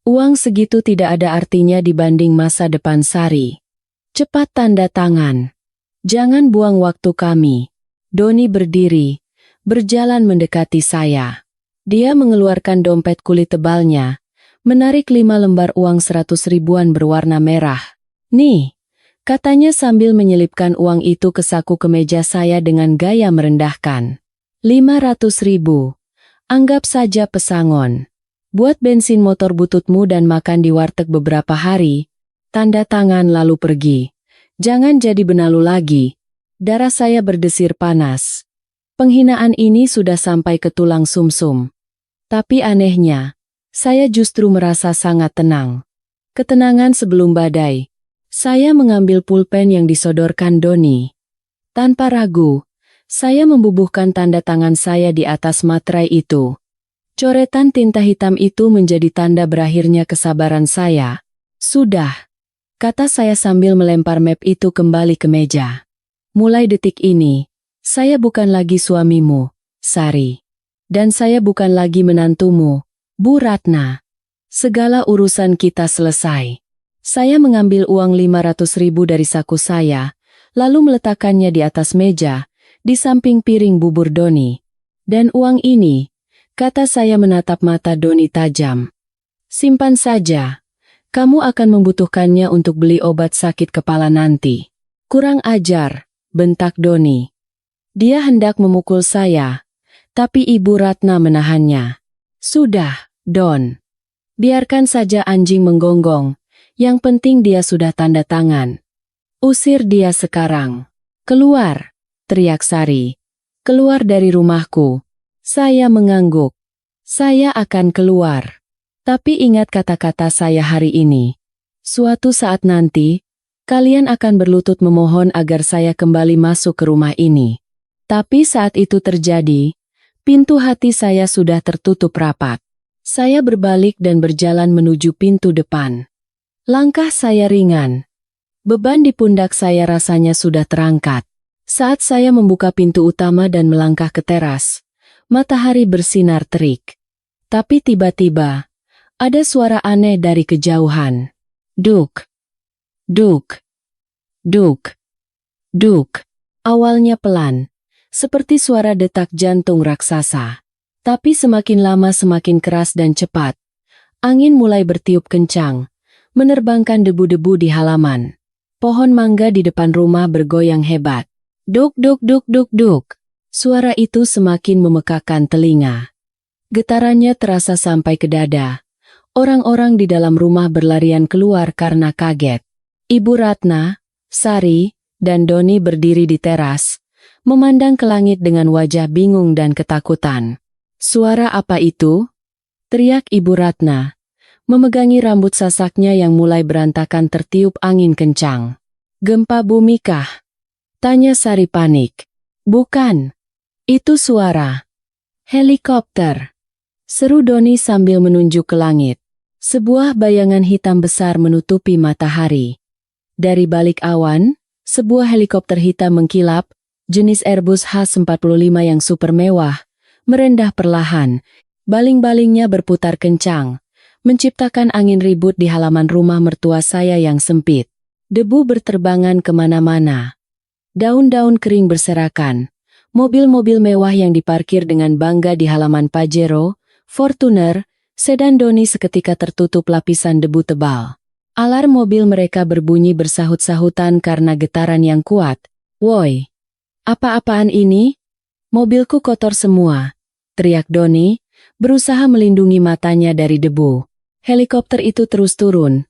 Uang segitu tidak ada artinya dibanding masa depan Sari. Cepat tanda tangan. Jangan buang waktu kami. Doni berdiri, berjalan mendekati saya. Dia mengeluarkan dompet kulit tebalnya, menarik 5 lembar uang 100 ribuan berwarna merah. Nih. Katanya sambil menyelipkan uang itu ke saku kemeja saya dengan gaya merendahkan. 500 ribu. Anggap saja pesangon. Buat bensin motor bututmu dan makan di warteg beberapa hari. Tanda tangan lalu pergi. Jangan jadi benalu lagi. Darah saya berdesir panas. Penghinaan ini sudah sampai ke tulang sumsum. Tapi anehnya, saya justru merasa sangat tenang. Ketenangan sebelum badai. Saya mengambil pulpen yang disodorkan Doni. Tanpa ragu, saya membubuhkan tanda tangan saya di atas materai itu. Coretan tinta hitam itu menjadi tanda berakhirnya kesabaran saya. Sudah, kata saya sambil melempar map itu kembali ke meja. Mulai detik ini, saya bukan lagi suamimu, Sari. Dan saya bukan lagi menantumu, Bu Ratna. Segala urusan kita selesai. Saya mengambil uang 500 ribu dari saku saya, lalu meletakkannya di atas meja, di samping piring bubur Doni. Dan uang ini, kata saya menatap mata Doni tajam. Simpan saja. Kamu akan membutuhkannya untuk beli obat sakit kepala nanti. Kurang ajar, bentak Doni. Dia hendak memukul saya, tapi Ibu Ratna menahannya. Sudah, Don. Biarkan saja anjing menggonggong. Yang penting dia sudah tanda tangan. Usir dia sekarang. Keluar, teriak Sari. Keluar dari rumahku. Saya mengangguk. Saya akan keluar. Tapi ingat kata-kata saya hari ini. Suatu saat nanti, kalian akan berlutut memohon agar saya kembali masuk ke rumah ini. Tapi saat itu terjadi, pintu hati saya sudah tertutup rapat. Saya berbalik dan berjalan menuju pintu depan. Langkah saya ringan. Beban di pundak saya rasanya sudah terangkat. Saat saya membuka pintu utama dan melangkah ke teras, matahari bersinar terik. Tapi tiba-tiba, ada suara aneh dari kejauhan. Duk, duk, duk, duk. Awalnya pelan, seperti suara detak jantung raksasa. Tapi semakin lama semakin keras dan cepat. Angin mulai bertiup kencang, menerbangkan debu-debu di halaman. Pohon mangga di depan rumah bergoyang hebat. Duk duk duk duk duk. Suara itu semakin memekakan telinga. Getarannya terasa sampai ke dada. Orang-orang di dalam rumah berlarian keluar karena kaget. Ibu Ratna, Sari, dan Doni berdiri di teras, memandang ke langit dengan wajah bingung dan ketakutan. "Suara apa itu?" teriak Ibu Ratna, memegangi rambut sasaknya yang mulai berantakan tertiup angin kencang. "Gempa bumi kah?" tanya Sari panik. "Bukan. Itu suara helikopter," seru Doni sambil menunjuk ke langit. Sebuah bayangan hitam besar menutupi matahari. Dari balik awan, sebuah helikopter hitam mengkilap, jenis Airbus H-45 yang super mewah, merendah perlahan. Baling-balingnya berputar kencang, menciptakan angin ribut di halaman rumah mertua saya yang sempit. Debu berterbangan kemana-mana. Daun-daun kering berserakan. Mobil-mobil mewah yang diparkir dengan bangga di halaman Pajero, Fortuner, sedan Doni seketika tertutup lapisan debu tebal. Alarm mobil mereka berbunyi bersahut-sahutan karena getaran yang kuat. "Woi, apa-apaan ini? Mobilku kotor semua," teriak Doni, berusaha melindungi matanya dari debu. Helikopter itu terus turun,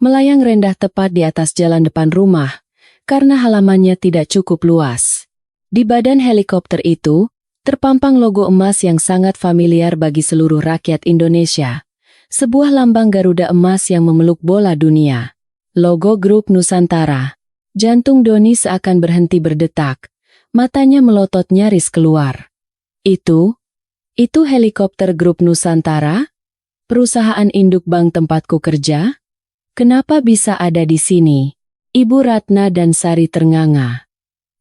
melayang rendah tepat di atas jalan depan rumah, karena halamannya tidak cukup luas. Di badan helikopter itu, terpampang logo emas yang sangat familiar bagi seluruh rakyat Indonesia. Sebuah lambang Garuda emas yang memeluk bola dunia. Logo Grup Nusantara. Jantung Doni seakan berhenti berdetak. Matanya melotot nyaris keluar. Itu helikopter Grup Nusantara? Perusahaan induk bank tempatku kerja? Kenapa bisa ada di sini? Ibu Ratna dan Sari ternganga.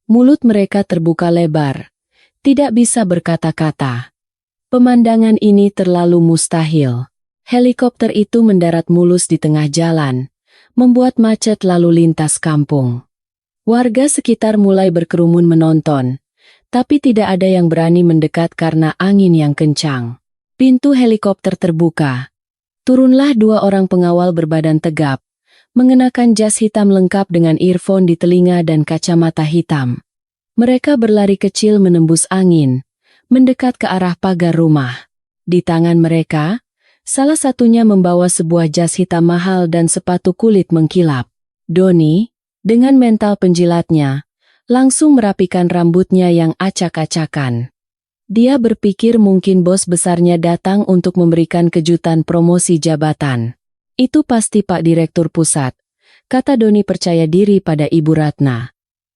Mulut mereka terbuka lebar. Tidak bisa berkata-kata. Pemandangan ini terlalu mustahil. Helikopter itu mendarat mulus di tengah jalan, membuat macet lalu lintas kampung. Warga sekitar mulai berkerumun menonton, tapi tidak ada yang berani mendekat karena angin yang kencang. Pintu helikopter terbuka. Turunlah dua orang pengawal berbadan tegap, mengenakan jas hitam lengkap dengan earphone di telinga dan kacamata hitam. Mereka berlari kecil menembus angin, mendekat ke arah pagar rumah. Di tangan mereka, salah satunya membawa sebuah jas hitam mahal dan sepatu kulit mengkilap. Doni, dengan mental penjilatnya, langsung merapikan rambutnya yang acak-acakan. Dia berpikir mungkin bos besarnya datang untuk memberikan kejutan promosi jabatan. "Itu pasti Pak Direktur Pusat," kata Doni percaya diri pada Ibu Ratna.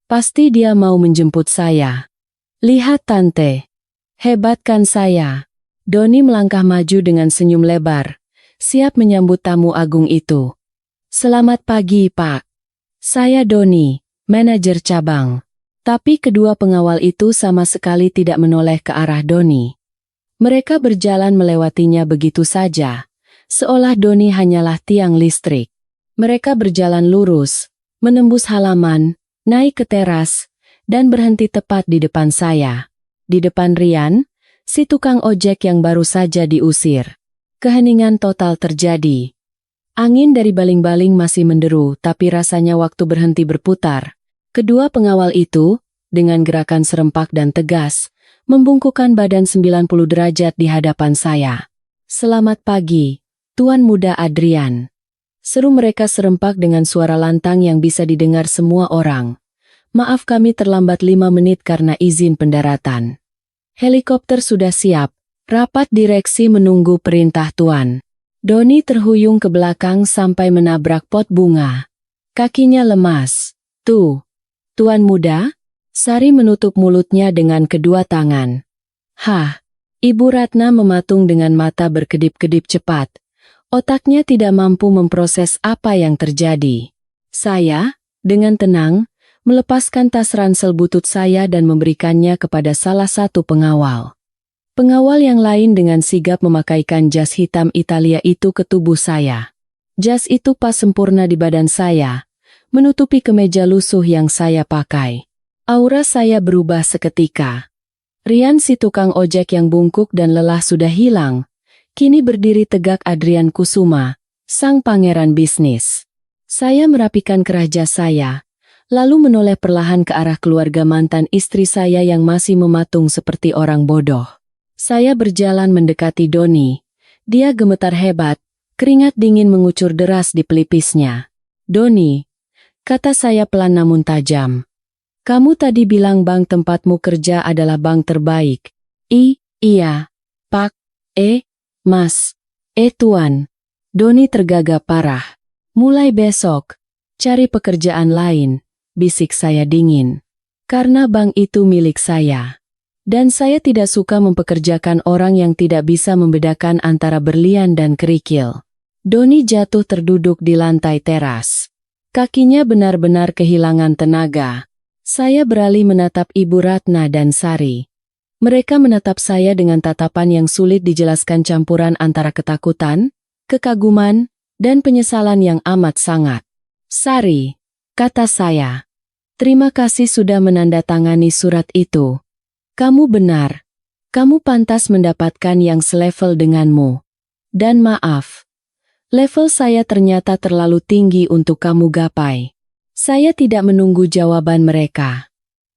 "Pasti dia mau menjemput saya. Lihat Tante. Hebat kan saya?" Doni melangkah maju dengan senyum lebar, siap menyambut tamu agung itu. "Selamat pagi, Pak. Saya Doni, manajer cabang." Tapi kedua pengawal itu sama sekali tidak menoleh ke arah Doni. Mereka berjalan melewatinya begitu saja, seolah Doni hanyalah tiang listrik. Mereka berjalan lurus, menembus halaman, naik ke teras, dan berhenti tepat di depan saya. Di depan Rian, si tukang ojek yang baru saja diusir. Keheningan total terjadi. Angin dari baling-baling masih menderu, tapi rasanya waktu berhenti berputar. Kedua pengawal itu, dengan gerakan serempak dan tegas, membungkukkan badan 90 derajat di hadapan saya. "Selamat pagi, Tuan Muda Adrian." Seru mereka serempak dengan suara lantang yang bisa didengar semua orang. "Maaf kami terlambat 5 menit karena izin pendaratan. Helikopter sudah siap, rapat direksi menunggu perintah Tuan." Doni terhuyung ke belakang sampai menabrak pot bunga. Kakinya lemas. Tuan Muda?" Sari menutup mulutnya dengan kedua tangan. "Hah?" Ibu Ratna mematung dengan mata berkedip-kedip cepat. Otaknya tidak mampu memproses apa yang terjadi. Saya, dengan tenang, melepaskan tas ransel butut saya dan memberikannya kepada salah satu pengawal. Pengawal yang lain dengan sigap memakaikan jas hitam Italia itu ke tubuh saya. Jas itu pas sempurna di badan saya, menutupi kemeja lusuh yang saya pakai. Aura saya berubah seketika. Rian si tukang ojek yang bungkuk dan lelah sudah hilang. Kini berdiri tegak Adrian Kusuma, sang pangeran bisnis. Saya merapikan kerah jas saya, lalu menoleh perlahan ke arah keluarga mantan istri saya yang masih mematung seperti orang bodoh. Saya berjalan mendekati Doni. Dia gemetar hebat, keringat dingin mengucur deras di pelipisnya. "Doni," kata saya pelan namun tajam. "Kamu tadi bilang bank tempatmu kerja adalah bank terbaik." Iya, Pak. Mas. Tuan." Doni tergagap parah. "Mulai besok, cari pekerjaan lain," bisik saya dingin. "Karena bank itu milik saya. Dan saya tidak suka mempekerjakan orang yang tidak bisa membedakan antara berlian dan kerikil." Doni jatuh terduduk di lantai teras. Kakinya benar-benar kehilangan tenaga. Saya beralih menatap Ibu Ratna dan Sari. Mereka menatap saya dengan tatapan yang sulit dijelaskan, campuran antara ketakutan, kekaguman, dan penyesalan yang amat sangat. "Sari," kata saya, "terima kasih sudah menandatangani surat itu. Kamu benar. Kamu pantas mendapatkan yang selevel denganmu. Dan maaf, level saya ternyata terlalu tinggi untuk kamu gapai." Saya tidak menunggu jawaban mereka.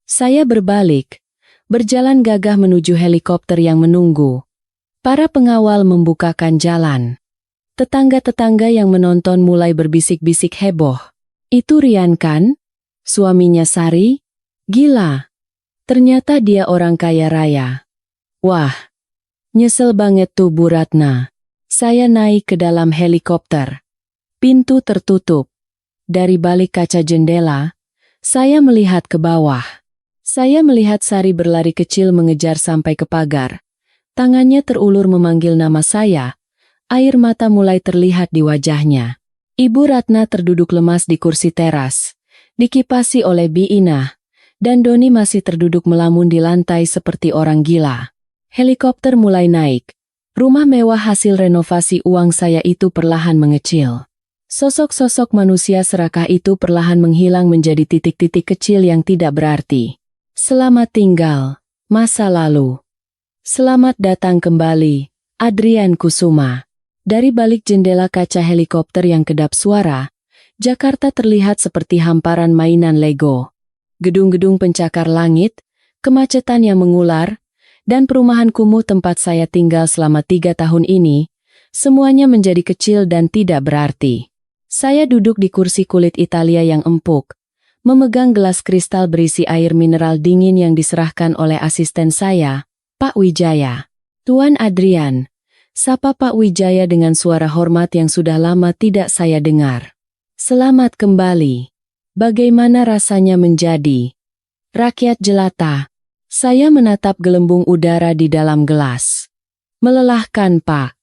Saya berbalik, berjalan gagah menuju helikopter yang menunggu. Para pengawal membukakan jalan. Tetangga-tetangga yang menonton mulai berbisik-bisik heboh. "Itu Rian kan? Suaminya Sari? Gila. Ternyata dia orang kaya raya. Wah, nyesel banget tuh Bu Ratna." Saya naik ke dalam helikopter. Pintu tertutup. Dari balik kaca jendela, saya melihat ke bawah. Saya melihat Sari berlari kecil mengejar sampai ke pagar. Tangannya terulur memanggil nama saya. Air mata mulai terlihat di wajahnya. Ibu Ratna terduduk lemas di kursi teras, dikipasi oleh Bi Inah, dan Doni masih terduduk melamun di lantai seperti orang gila. Helikopter mulai naik. Rumah mewah hasil renovasi uang saya itu perlahan mengecil. Sosok-sosok manusia serakah itu perlahan menghilang menjadi titik-titik kecil yang tidak berarti. Selamat tinggal, masa lalu. Selamat datang kembali, Adrian Kusuma. Dari balik jendela kaca helikopter yang kedap suara, Jakarta terlihat seperti hamparan mainan Lego. Gedung-gedung pencakar langit, kemacetan yang mengular, dan perumahan kumuh tempat saya tinggal selama 3 tahun ini, semuanya menjadi kecil dan tidak berarti. Saya duduk di kursi kulit Italia yang empuk, memegang gelas kristal berisi air mineral dingin yang diserahkan oleh asisten saya, Pak Wijaya. "Tuan Adrian," sapa Pak Wijaya dengan suara hormat yang sudah lama tidak saya dengar. "Selamat kembali. Bagaimana rasanya menjadi rakyat jelata?" Saya menatap gelembung udara di dalam gelas. "Melelahkan, Pak.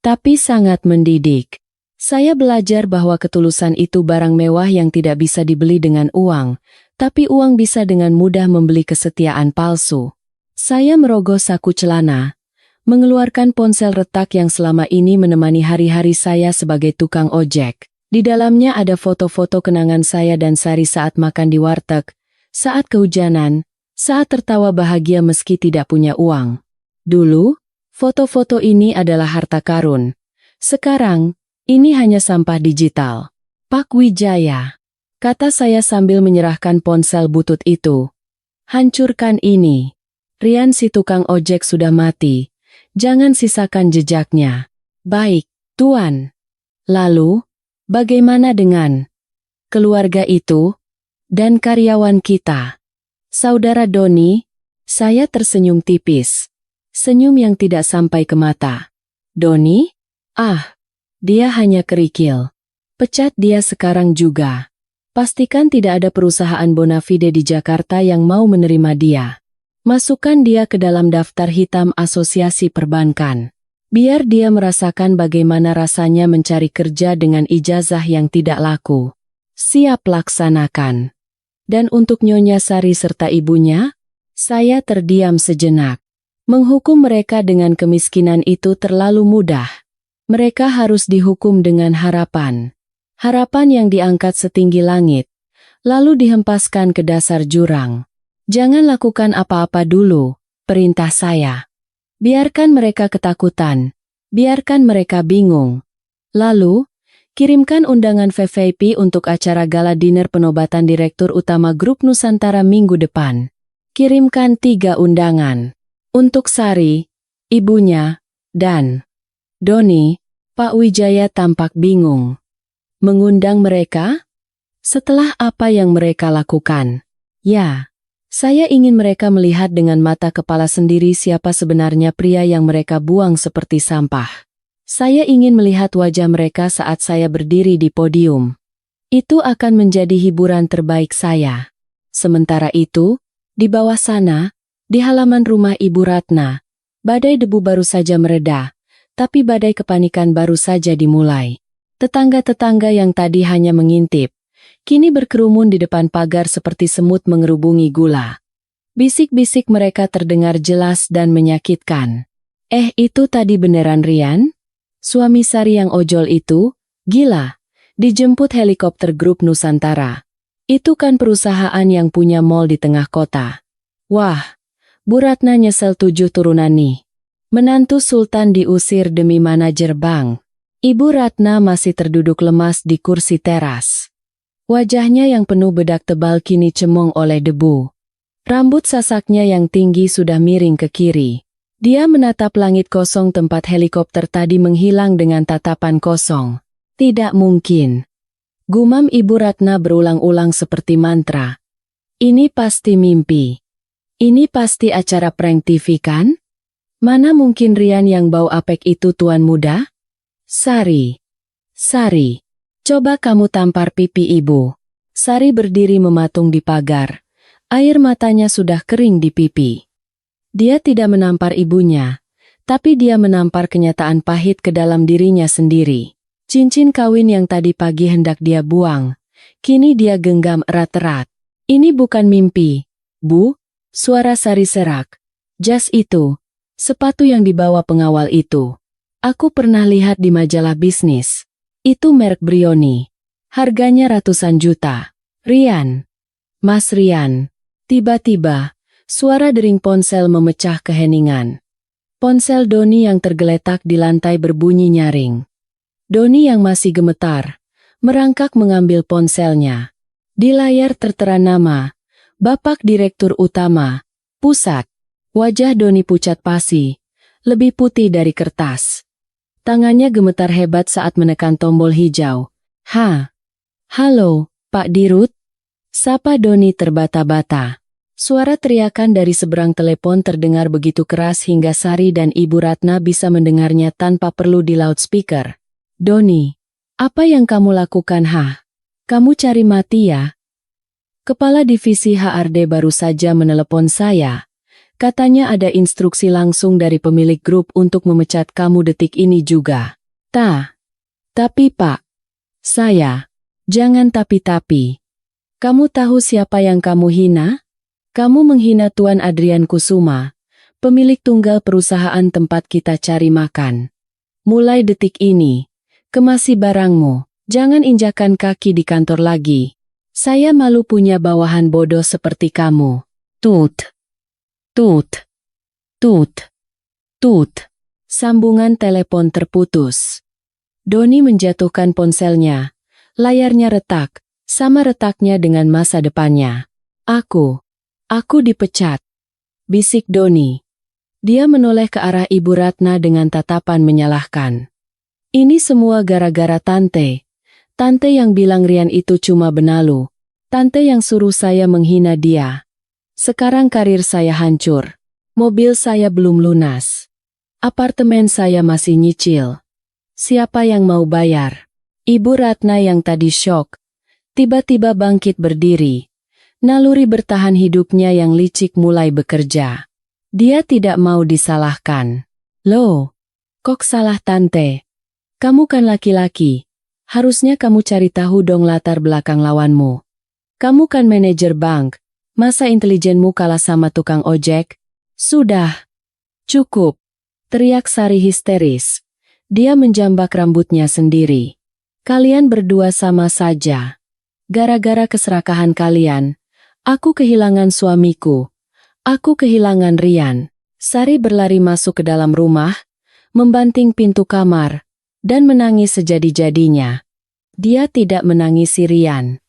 Tapi sangat mendidik. Saya belajar bahwa ketulusan itu barang mewah yang tidak bisa dibeli dengan uang, tapi uang bisa dengan mudah membeli kesetiaan palsu." Saya merogoh saku celana, mengeluarkan ponsel retak yang selama ini menemani hari-hari saya sebagai tukang ojek. Di dalamnya ada foto-foto kenangan saya dan Sari saat makan di warteg, saat kehujanan, saat tertawa bahagia meski tidak punya uang. Dulu, foto-foto ini adalah harta karun. Sekarang, ini hanya sampah digital. "Pak Wijaya," kata saya sambil menyerahkan ponsel butut itu. "Hancurkan ini. Rian si tukang ojek sudah mati. Jangan sisakan jejaknya." "Baik, Tuan." "Lalu, bagaimana dengan keluarga itu dan karyawan kita?" "Saudara Doni," saya tersenyum tipis. Senyum yang tidak sampai ke mata. "Doni? Dia hanya kerikil. Pecat dia sekarang juga. Pastikan tidak ada perusahaan bona fide di Jakarta yang mau menerima dia. Masukkan dia ke dalam daftar hitam Asosiasi Perbankan. Biar dia merasakan bagaimana rasanya mencari kerja dengan ijazah yang tidak laku." "Siap, laksanakan." Dan untuk Nyonya Sari serta ibunya, saya terdiam sejenak. Menghukum mereka dengan kemiskinan itu terlalu mudah. Mereka harus dihukum dengan harapan. Harapan yang diangkat setinggi langit, lalu dihempaskan ke dasar jurang. "Jangan lakukan apa-apa dulu," perintah saya. "Biarkan mereka ketakutan. Biarkan mereka bingung. Lalu, Kirimkan undangan VVIP untuk acara gala dinner penobatan Direktur Utama Grup Nusantara minggu depan. Kirimkan 3 undangan. Untuk Sari, ibunya, dan Doni. Pak Wijaya tampak bingung. Mengundang mereka? Setelah apa yang mereka lakukan? Ya, saya ingin mereka melihat dengan mata kepala sendiri siapa sebenarnya pria yang mereka buang seperti sampah. Saya ingin melihat wajah mereka saat saya berdiri di podium. Itu akan menjadi hiburan terbaik saya. Sementara itu, di bawah sana, di halaman rumah Ibu Ratna, badai debu baru saja mereda, tapi badai kepanikan baru saja dimulai. Tetangga-tetangga yang tadi hanya mengintip, kini berkerumun di depan pagar seperti semut mengerubungi gula. Bisik-bisik mereka terdengar jelas dan menyakitkan. Itu tadi beneran Rian? Suami Sari yang ojol itu? Gila, dijemput helikopter Grup Nusantara. Itu kan perusahaan yang punya mall di tengah kota. Wah, Bu Ratna nyesel 7 turunan nih. Menantu Sultan diusir demi manajer bank. Ibu Ratna masih terduduk lemas di kursi teras. Wajahnya yang penuh bedak tebal kini cemong oleh debu. Rambut sasaknya yang tinggi sudah miring ke kiri. Dia menatap langit kosong tempat helikopter tadi menghilang dengan tatapan kosong. Tidak mungkin. Gumam Ibu Ratna berulang-ulang seperti mantra. Ini pasti mimpi. Ini pasti acara prank TV kan? Mana mungkin Rian yang bau apek itu tuan muda? Sari. Sari. Coba kamu tampar pipi ibu. Sari berdiri mematung di pagar. Air matanya sudah kering di pipi. Dia tidak menampar ibunya, tapi dia menampar kenyataan pahit ke dalam dirinya sendiri. Cincin kawin yang tadi pagi hendak dia buang, kini dia genggam erat-erat. Ini bukan mimpi, Bu. Suara Sari serak. Jas itu, sepatu yang dibawa pengawal itu. Aku pernah lihat di majalah bisnis. Itu merek Brioni. Harganya ratusan juta. Rian. Mas Rian. Tiba-tiba, suara dering ponsel memecah keheningan. Ponsel Doni yang tergeletak di lantai berbunyi nyaring. Doni yang masih gemetar, merangkak mengambil ponselnya. Di layar tertera nama, Bapak Direktur Utama, Pusat. Wajah Doni pucat pasi, lebih putih dari kertas. Tangannya gemetar hebat saat menekan tombol hijau. Halo, Pak Dirut? Sapa Doni terbata-bata. Suara teriakan dari seberang telepon terdengar begitu keras hingga Sari dan Ibu Ratna bisa mendengarnya tanpa perlu di loudspeaker. Doni, apa yang kamu lakukan Kamu cari mati ya? Kepala Divisi HRD baru saja menelepon saya. Katanya ada instruksi langsung dari pemilik grup untuk memecat kamu detik ini juga. Tapi Pak. Jangan tapi-tapi. Kamu tahu siapa yang kamu hina? Kamu menghina Tuan Adrian Kusuma, pemilik tunggal perusahaan tempat kita cari makan. Mulai detik ini, kemasi barangmu, jangan injakan kaki di kantor lagi. Saya malu punya bawahan bodoh seperti kamu. Tut. Sambungan telepon terputus. Doni menjatuhkan ponselnya. Layarnya retak, sama retaknya dengan masa depannya. Aku dipecat. Bisik Doni. Dia menoleh ke arah Ibu Ratna dengan tatapan menyalahkan. Ini semua gara-gara Tante. Tante yang bilang Rian itu cuma benalu. Tante yang suruh saya menghina dia. Sekarang karir saya hancur. Mobil saya belum lunas. Apartemen saya masih nyicil. Siapa yang mau bayar? Ibu Ratna yang tadi syok, tiba-tiba bangkit berdiri. Naluri bertahan hidupnya yang licik mulai bekerja. Dia tidak mau disalahkan. Loh, kok salah Tante? Kamu kan laki-laki. Harusnya kamu cari tahu dong latar belakang lawanmu. Kamu kan manajer bank. Masa intelijenmu kalah sama tukang ojek? Sudah. Cukup. Teriak Sari histeris. Dia menjambak rambutnya sendiri. Kalian berdua sama saja. Gara-gara keserakahan kalian, aku kehilangan suamiku. Aku kehilangan Rian. Sari berlari masuk ke dalam rumah, membanting pintu kamar, dan menangis sejadi-jadinya. Dia tidak menangisi Rian.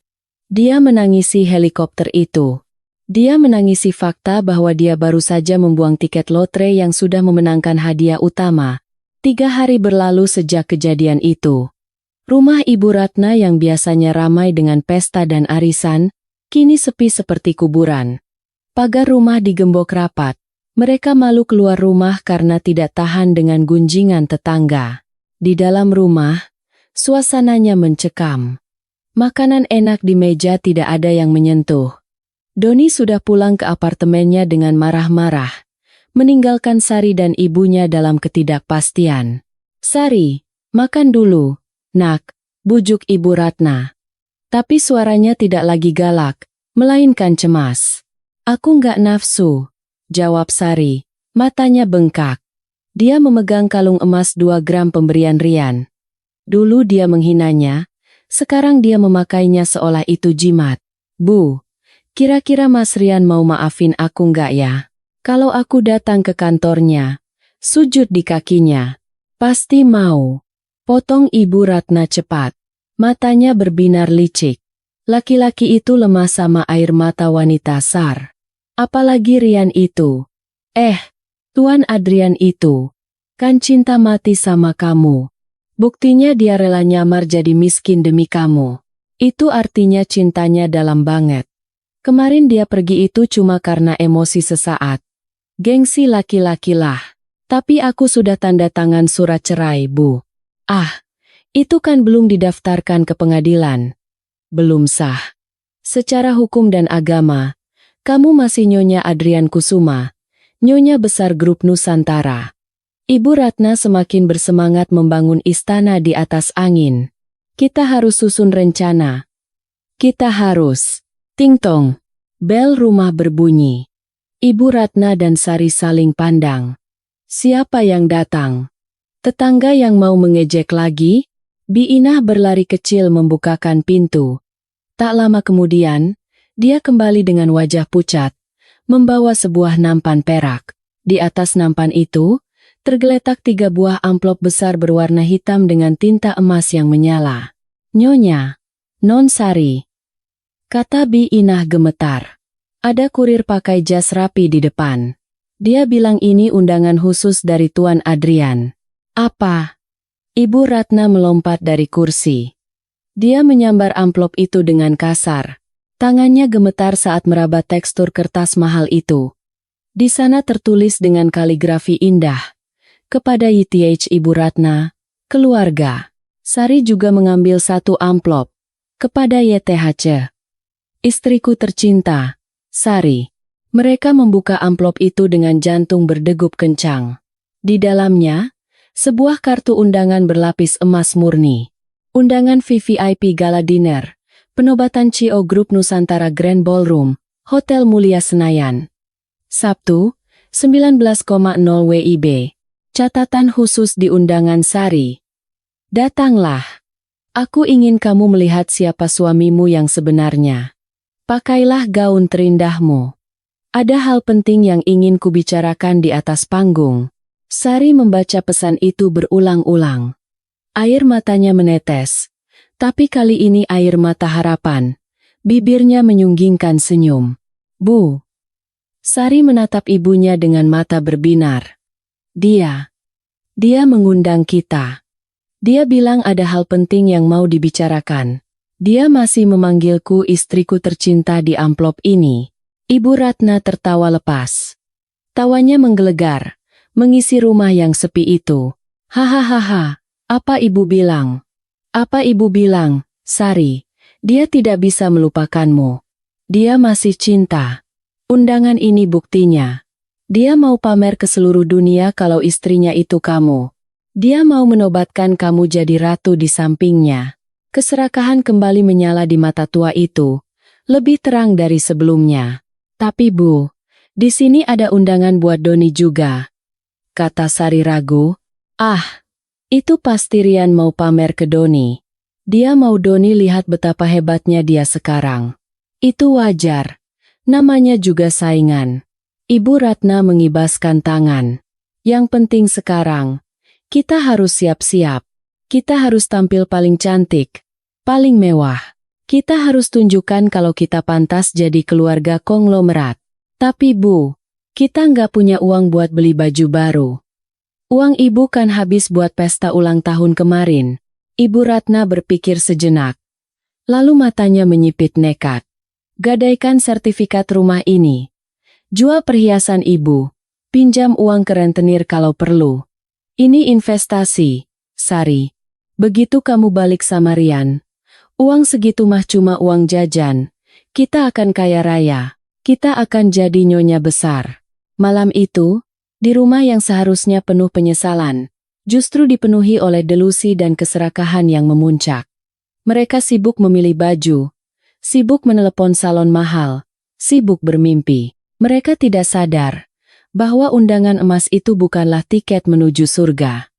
Dia menangisi helikopter itu. Dia menangisi fakta bahwa dia baru saja membuang tiket lotre yang sudah memenangkan hadiah utama. 3 hari berlalu sejak kejadian itu. Rumah Ibu Ratna yang biasanya ramai dengan pesta dan arisan, kini sepi seperti kuburan. Pagar rumah digembok rapat. Mereka malu keluar rumah karena tidak tahan dengan gunjingan tetangga. Di dalam rumah, suasananya mencekam. Makanan enak di meja tidak ada yang menyentuh. Doni sudah pulang ke apartemennya dengan marah-marah, meninggalkan Sari dan ibunya dalam ketidakpastian. "Sari, makan dulu, nak," bujuk Ibu Ratna. Tapi suaranya tidak lagi galak, melainkan cemas. "Aku nggak nafsu," jawab Sari, matanya bengkak. Dia memegang kalung emas 2 gram pemberian Rian. Dulu dia menghinanya, sekarang dia memakainya seolah itu jimat. "Bu, kira-kira Mas Rian mau maafin aku nggak ya? Kalau aku datang ke kantornya, sujud di kakinya, pasti mau." Potong Ibu Ratna cepat. Matanya berbinar licik. Laki-laki itu lemah sama air mata wanita SAR. Apalagi Rian itu. Tuan Adrian itu. Kan cinta mati sama kamu. Buktinya dia rela nyamar jadi miskin demi kamu. Itu artinya cintanya dalam banget. Kemarin dia pergi itu cuma karena emosi sesaat. Gengsi laki-laki lah. Tapi aku sudah tanda tangan surat cerai, Bu. Itu kan belum didaftarkan ke pengadilan. Belum sah. Secara hukum dan agama, kamu masih Nyonya Adrian Kusuma, Nyonya besar grup Nusantara. Ibu Ratna semakin bersemangat membangun istana di atas angin. "Kita harus susun rencana. Kita harus." Ting-tong. Bel rumah berbunyi. Ibu Ratna dan Sari saling pandang. Siapa yang datang? Tetangga yang mau mengejek lagi? Bi Inah berlari kecil membukakan pintu. Tak lama kemudian, dia kembali dengan wajah pucat, membawa sebuah nampan perak. Di atas nampan itu, tergeletak 3 buah amplop besar berwarna hitam dengan tinta emas yang menyala. "Nyonya, Non Sari," kata Bi Inah gemetar. Ada kurir pakai jas rapi di depan. Dia bilang ini undangan khusus dari Tuan Adrian. "Apa?" Ibu Ratna melompat dari kursi. Dia menyambar amplop itu dengan kasar. Tangannya gemetar saat meraba tekstur kertas mahal itu. Di sana tertulis dengan kaligrafi indah. "Kepada YTH Ibu Ratna, keluarga." Sari juga mengambil 1 amplop. "Kepada YTHC, istriku tercinta, Sari." Mereka membuka amplop itu dengan jantung berdegup kencang. Di dalamnya, sebuah kartu undangan berlapis emas murni. Undangan VVIP Gala Dinner, penobatan CO Group Nusantara Grand Ballroom, Hotel Mulia Senayan. Sabtu, 19,0 WIB. Catatan khusus di undangan Sari. "Datanglah. Aku ingin kamu melihat siapa suamimu yang sebenarnya. Pakailah gaun terindahmu. Ada hal penting yang ingin kubicarakan di atas panggung." Sari membaca pesan itu berulang-ulang. Air matanya menetes, tapi kali ini air mata harapan. Bibirnya menyunggingkan senyum. "Bu." Sari menatap ibunya dengan mata berbinar. Dia mengundang kita. Dia bilang ada hal penting yang mau dibicarakan. Dia masih memanggilku istriku tercinta di amplop ini. Ibu Ratna tertawa lepas. Tawanya menggelegar, mengisi rumah yang sepi itu. "Hahaha, apa ibu bilang? Apa ibu bilang, Sari? Dia tidak bisa melupakanmu. Dia masih cinta. Undangan ini buktinya. Dia mau pamer ke seluruh dunia kalau istrinya itu kamu. Dia mau menobatkan kamu jadi ratu di sampingnya." Keserakahan kembali menyala di mata tua itu, lebih terang dari sebelumnya. "Tapi Bu, di sini ada undangan buat Doni juga," kata Sari ragu. Itu pasti Rian mau pamer ke Doni. Dia mau Doni lihat betapa hebatnya dia sekarang. Itu wajar. Namanya juga saingan. Ibu Ratna mengibaskan tangan. "Yang penting sekarang, kita harus siap-siap. Kita harus tampil paling cantik. Paling mewah. Kita harus tunjukkan kalau kita pantas jadi keluarga konglomerat. Tapi Bu, kita nggak punya uang buat beli baju baru. Uang Ibu kan habis buat pesta ulang tahun kemarin. Ibu Ratna berpikir sejenak. Lalu matanya menyipit nekat. Gadaikan sertifikat rumah ini. Jual perhiasan Ibu. Pinjam uang ke rentenir kalau perlu. Ini investasi, Sari. Begitu kamu balik sama Rian, uang segitu mah cuma uang jajan. Kita akan kaya raya. Kita akan jadi nyonya besar. Malam itu, di rumah yang seharusnya penuh penyesalan, justru dipenuhi oleh delusi dan keserakahan yang memuncak. Mereka sibuk memilih baju, sibuk menelepon salon mahal, sibuk bermimpi. Mereka tidak sadar bahwa undangan emas itu bukanlah tiket menuju surga.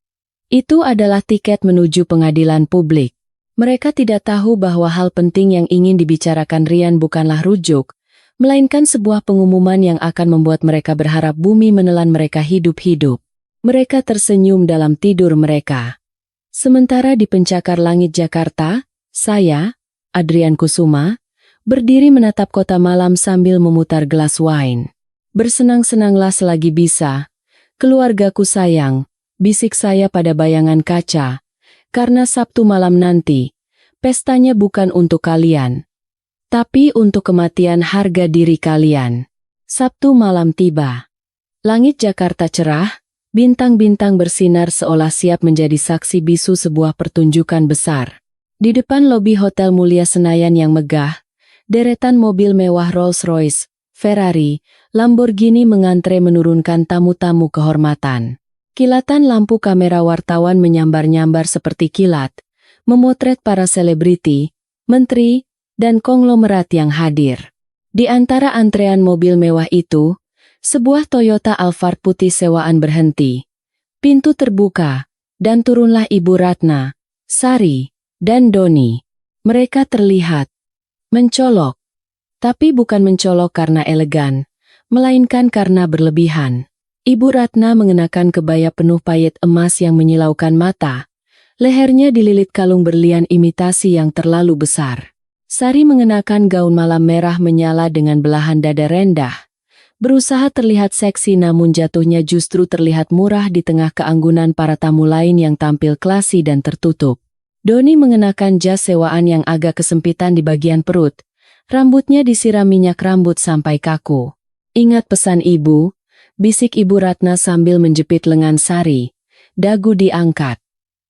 Itu adalah tiket menuju pengadilan publik. Mereka tidak tahu bahwa hal penting yang ingin dibicarakan Rian bukanlah rujuk, melainkan sebuah pengumuman yang akan membuat mereka berharap bumi menelan mereka hidup-hidup. Mereka tersenyum dalam tidur mereka. Sementara di pencakar langit Jakarta, saya, Adrian Kusuma, berdiri menatap kota malam sambil memutar gelas wine. Bersenang-senanglah selagi bisa. Keluargaku sayang, bisik saya pada bayangan kaca. Karena Sabtu malam nanti, pestanya bukan untuk kalian, tapi untuk kematian harga diri kalian. Sabtu malam tiba. Langit Jakarta cerah, bintang-bintang bersinar seolah siap menjadi saksi bisu sebuah pertunjukan besar. Di depan lobi Hotel Mulia Senayan yang megah, deretan mobil mewah Rolls-Royce, Ferrari, Lamborghini mengantre menurunkan tamu-tamu kehormatan. Kilatan lampu kamera wartawan menyambar-nyambar seperti kilat, memotret para selebriti, menteri, dan konglomerat yang hadir. Di antara antrean mobil mewah itu, sebuah Toyota Alphard putih sewaan berhenti. Pintu terbuka, dan turunlah Ibu Ratna, Sari, dan Doni. Mereka terlihat mencolok, tapi bukan mencolok karena elegan, melainkan karena berlebihan. Ibu Ratna mengenakan kebaya penuh payet emas yang menyilaukan mata. Lehernya dililit kalung berlian imitasi yang terlalu besar. Sari mengenakan gaun malam merah menyala dengan belahan dada rendah. Berusaha terlihat seksi namun jatuhnya justru terlihat murah di tengah keanggunan para tamu lain yang tampil klasi dan tertutup. Doni mengenakan jas sewaan yang agak kesempitan di bagian perut. Rambutnya disiram minyak rambut sampai kaku. Ingat pesan Ibu, bisik Ibu Ratna sambil menjepit lengan Sari. Dagu diangkat.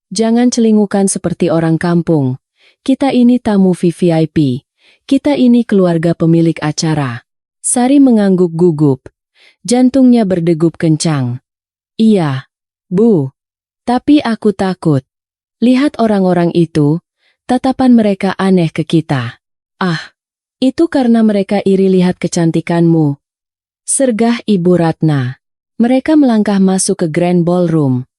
Jangan celingukan seperti orang kampung. Kita ini tamu VVIP. Kita ini keluarga pemilik acara. Sari mengangguk gugup. Jantungnya berdegup kencang. Iya, Bu. Tapi aku takut. Lihat orang-orang itu, tatapan mereka aneh ke kita. Ah, itu karena mereka iri lihat kecantikanmu. Sergah Ibu Ratna. Mereka melangkah masuk ke Grand Ballroom.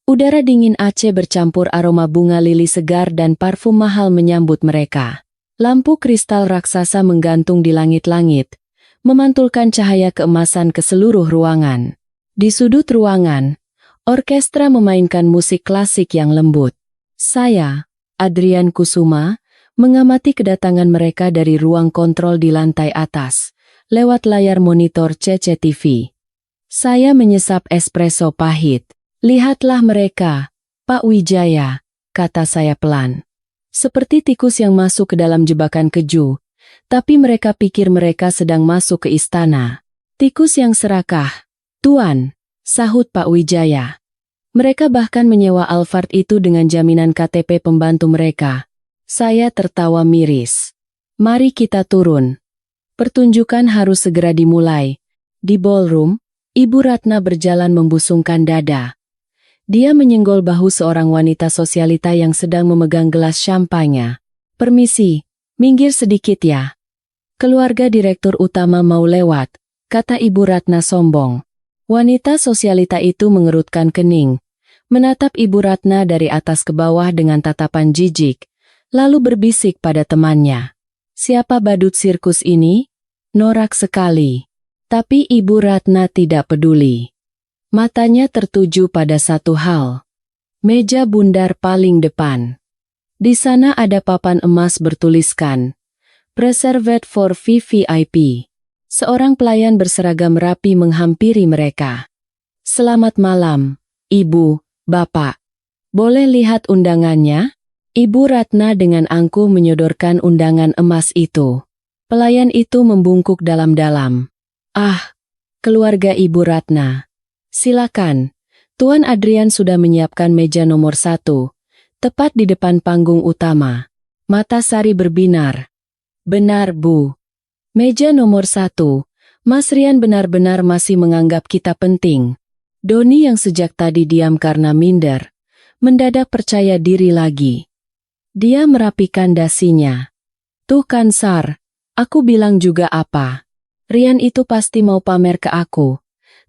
Udara dingin Aceh bercampur aroma bunga lili segar dan parfum mahal menyambut mereka. Lampu kristal raksasa menggantung di langit-langit, memantulkan cahaya keemasan ke seluruh ruangan. Di sudut ruangan, orkestra memainkan musik klasik yang lembut. Saya, Adrian Kusuma, mengamati kedatangan mereka dari ruang kontrol di lantai atas. Lewat layar monitor CCTV. Saya menyesap espresso pahit. Lihatlah mereka, Pak Wijaya, kata saya pelan. Seperti tikus yang masuk ke dalam jebakan keju, tapi mereka pikir mereka sedang masuk ke istana. Tikus yang serakah. Tuan, sahut Pak Wijaya. Mereka bahkan menyewa Alphard itu dengan jaminan KTP pembantu mereka. Saya tertawa miris. Mari kita turun. Pertunjukan harus segera dimulai. Di ballroom, Ibu Ratna berjalan membusungkan dada. Dia menyenggol bahu seorang wanita sosialita yang sedang memegang gelas champagne. Permisi, minggir sedikit ya. Keluarga direktur utama mau lewat, kata Ibu Ratna sombong. Wanita sosialita itu mengerutkan kening, menatap Ibu Ratna dari atas ke bawah dengan tatapan jijik, lalu berbisik pada temannya. Siapa badut sirkus ini? Norak sekali. Tapi Ibu Ratna tidak peduli. Matanya tertuju pada satu hal. Meja bundar paling depan. Di sana ada papan emas bertuliskan, Reserved for VVIP. Seorang pelayan berseragam rapi menghampiri mereka. Selamat malam, Ibu, Bapak. Boleh lihat undangannya? Ibu Ratna dengan angkuh menyodorkan undangan emas itu. Pelayan itu membungkuk dalam-dalam. Ah, keluarga Ibu Ratna. Silakan, Tuan Adrian sudah menyiapkan meja nomor 1, tepat di depan panggung utama. Mata Sari berbinar. Benar, Bu. Meja nomor 1, Mas Rian benar-benar masih menganggap kita penting. Doni yang sejak tadi diam karena minder, mendadak percaya diri lagi. Dia merapikan dasinya. Tuh kan Sar, aku bilang juga apa. Rian itu pasti mau pamer ke aku.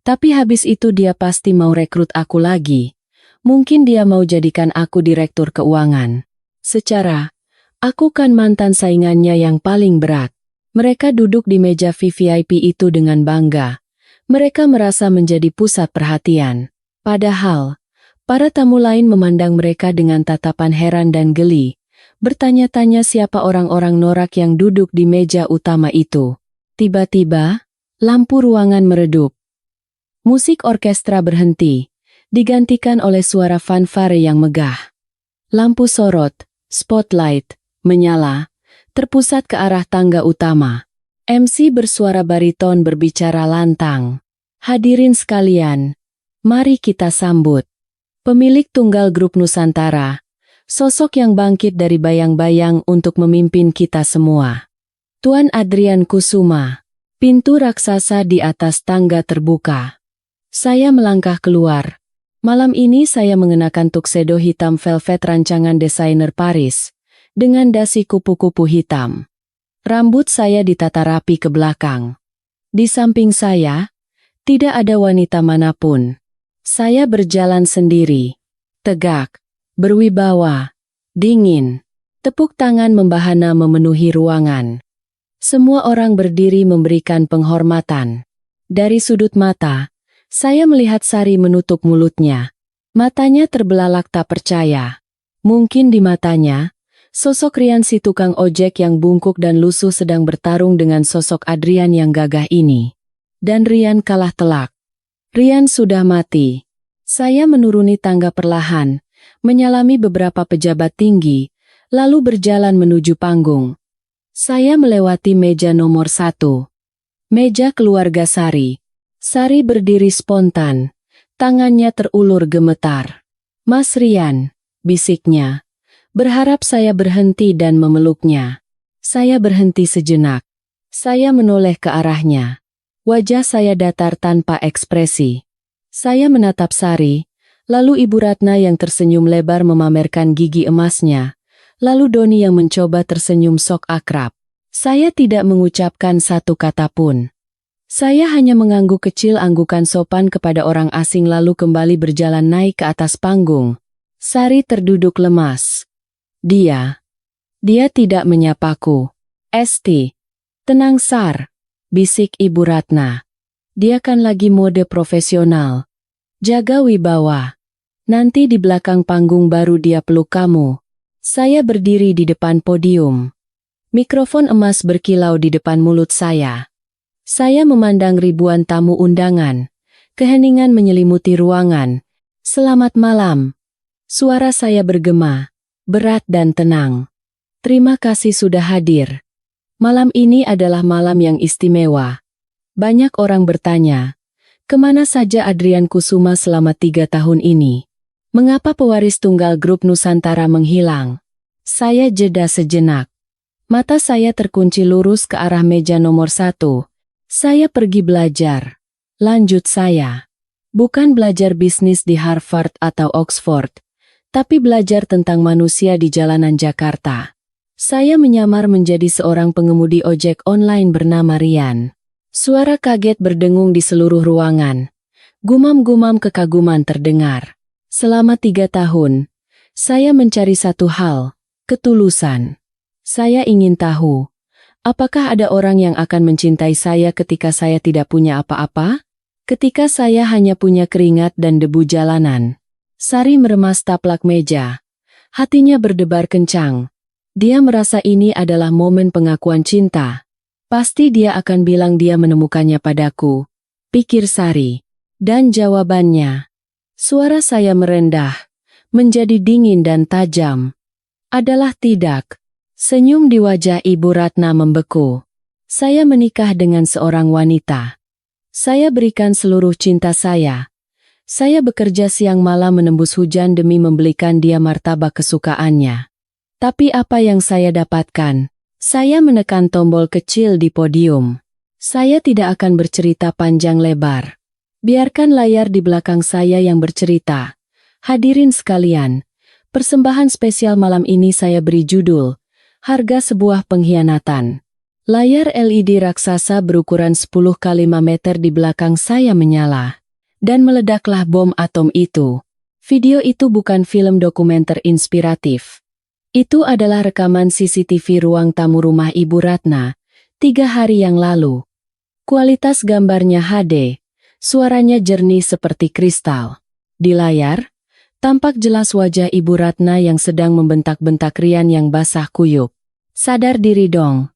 Tapi habis itu dia pasti mau rekrut aku lagi. Mungkin dia mau jadikan aku direktur keuangan. Secara, aku kan mantan saingannya yang paling berat. Mereka duduk di meja VVIP itu dengan bangga. Mereka merasa menjadi pusat perhatian. Padahal, para tamu lain memandang mereka dengan tatapan heran dan geli, bertanya-tanya siapa orang-orang norak yang duduk di meja utama itu. Tiba-tiba, lampu ruangan meredup. Musik orkestra berhenti, digantikan oleh suara fanfare yang megah. Lampu sorot, spotlight, menyala, terpusat ke arah tangga utama. MC bersuara bariton berbicara lantang. Hadirin sekalian, mari kita sambut pemilik tunggal grup Nusantara, sosok yang bangkit dari bayang-bayang untuk memimpin kita semua. Tuan Adrian Kusuma. Pintu raksasa di atas tangga terbuka. Saya melangkah keluar. Malam ini saya mengenakan tuxedo hitam velvet rancangan desainer Paris, dengan dasi kupu-kupu hitam. Rambut saya ditata rapi ke belakang. Di samping saya, tidak ada wanita manapun. Saya berjalan sendiri, tegak, berwibawa, dingin. Tepuk tangan membahana memenuhi ruangan. Semua orang berdiri memberikan penghormatan. Dari sudut mata, saya melihat Sari menutup mulutnya. Matanya terbelalak tak percaya. Mungkin di matanya, sosok Rian si tukang ojek yang bungkuk dan lusuh sedang bertarung dengan sosok Adrian yang gagah ini. Dan Rian kalah telak. Rian sudah mati. Saya menuruni tangga perlahan, menyalami beberapa pejabat tinggi, lalu berjalan menuju panggung. Saya melewati meja nomor 1. Meja keluarga Sari. Sari berdiri spontan, tangannya terulur gemetar. Mas Rian, bisiknya. Berharap saya berhenti dan memeluknya. Saya berhenti sejenak. Saya menoleh ke arahnya. Wajah saya datar tanpa ekspresi. Saya menatap Sari, lalu Ibu Ratna yang tersenyum lebar memamerkan gigi emasnya, lalu Doni yang mencoba tersenyum sok akrab. Saya tidak mengucapkan satu kata pun. Saya hanya mengangguk kecil anggukan sopan kepada orang asing lalu kembali berjalan naik ke atas panggung. Sari terduduk lemas. Dia tidak menyapaku. Esti, tenang Sar, bisik Ibu Ratna. Dia kan lagi mode profesional. Jaga wibawa. Nanti di belakang panggung baru dia peluk kamu. Saya berdiri di depan podium. Mikrofon emas berkilau di depan mulut saya. Saya memandang ribuan tamu undangan. Keheningan menyelimuti ruangan. Selamat malam. Suara saya bergema. Berat dan tenang. Terima kasih sudah hadir. Malam ini adalah malam yang istimewa. Banyak orang bertanya, kemana saja Adrian Kusuma selama 3 tahun ini? Mengapa pewaris tunggal grup Nusantara menghilang? Saya jeda sejenak. Mata saya terkunci lurus ke arah meja nomor 1. Saya pergi belajar. Lanjut saya. Bukan belajar bisnis di Harvard atau Oxford, tapi belajar tentang manusia di jalanan Jakarta. Saya menyamar menjadi seorang pengemudi ojek online bernama Rian. Suara kaget berdengung di seluruh ruangan. Gumam-gumam kekaguman terdengar. Selama 3 tahun, saya mencari satu hal, ketulusan. Saya ingin tahu, apakah ada orang yang akan mencintai saya ketika saya tidak punya apa-apa? Ketika saya hanya punya keringat dan debu jalanan. Sari meremas taplak meja. Hatinya berdebar kencang. Dia merasa ini adalah momen pengakuan cinta. Pasti dia akan bilang dia menemukannya padaku, pikir Sari. Dan jawabannya, suara saya merendah, menjadi dingin dan tajam. Adalah tidak. Senyum di wajah Ibu Ratna membeku. Saya menikah dengan seorang wanita. Saya berikan seluruh cinta saya. Saya bekerja siang malam menembus hujan demi membelikan dia martabak kesukaannya. Tapi apa yang saya dapatkan? Saya menekan tombol kecil di podium. Saya tidak akan bercerita panjang lebar. Biarkan layar di belakang saya yang bercerita. Hadirin sekalian, persembahan spesial malam ini saya beri judul, Harga Sebuah Pengkhianatan. Layar LED raksasa berukuran 10 kali 5 meter di belakang saya menyala. Dan meledaklah bom atom itu. Video itu bukan film dokumenter inspiratif. Itu adalah rekaman CCTV ruang tamu rumah Ibu Ratna, 3 hari yang lalu. Kualitas gambarnya HD, suaranya jernih seperti kristal. Di layar, tampak jelas wajah Ibu Ratna yang sedang membentak-bentak Rian yang basah kuyup. Sadar diri dong.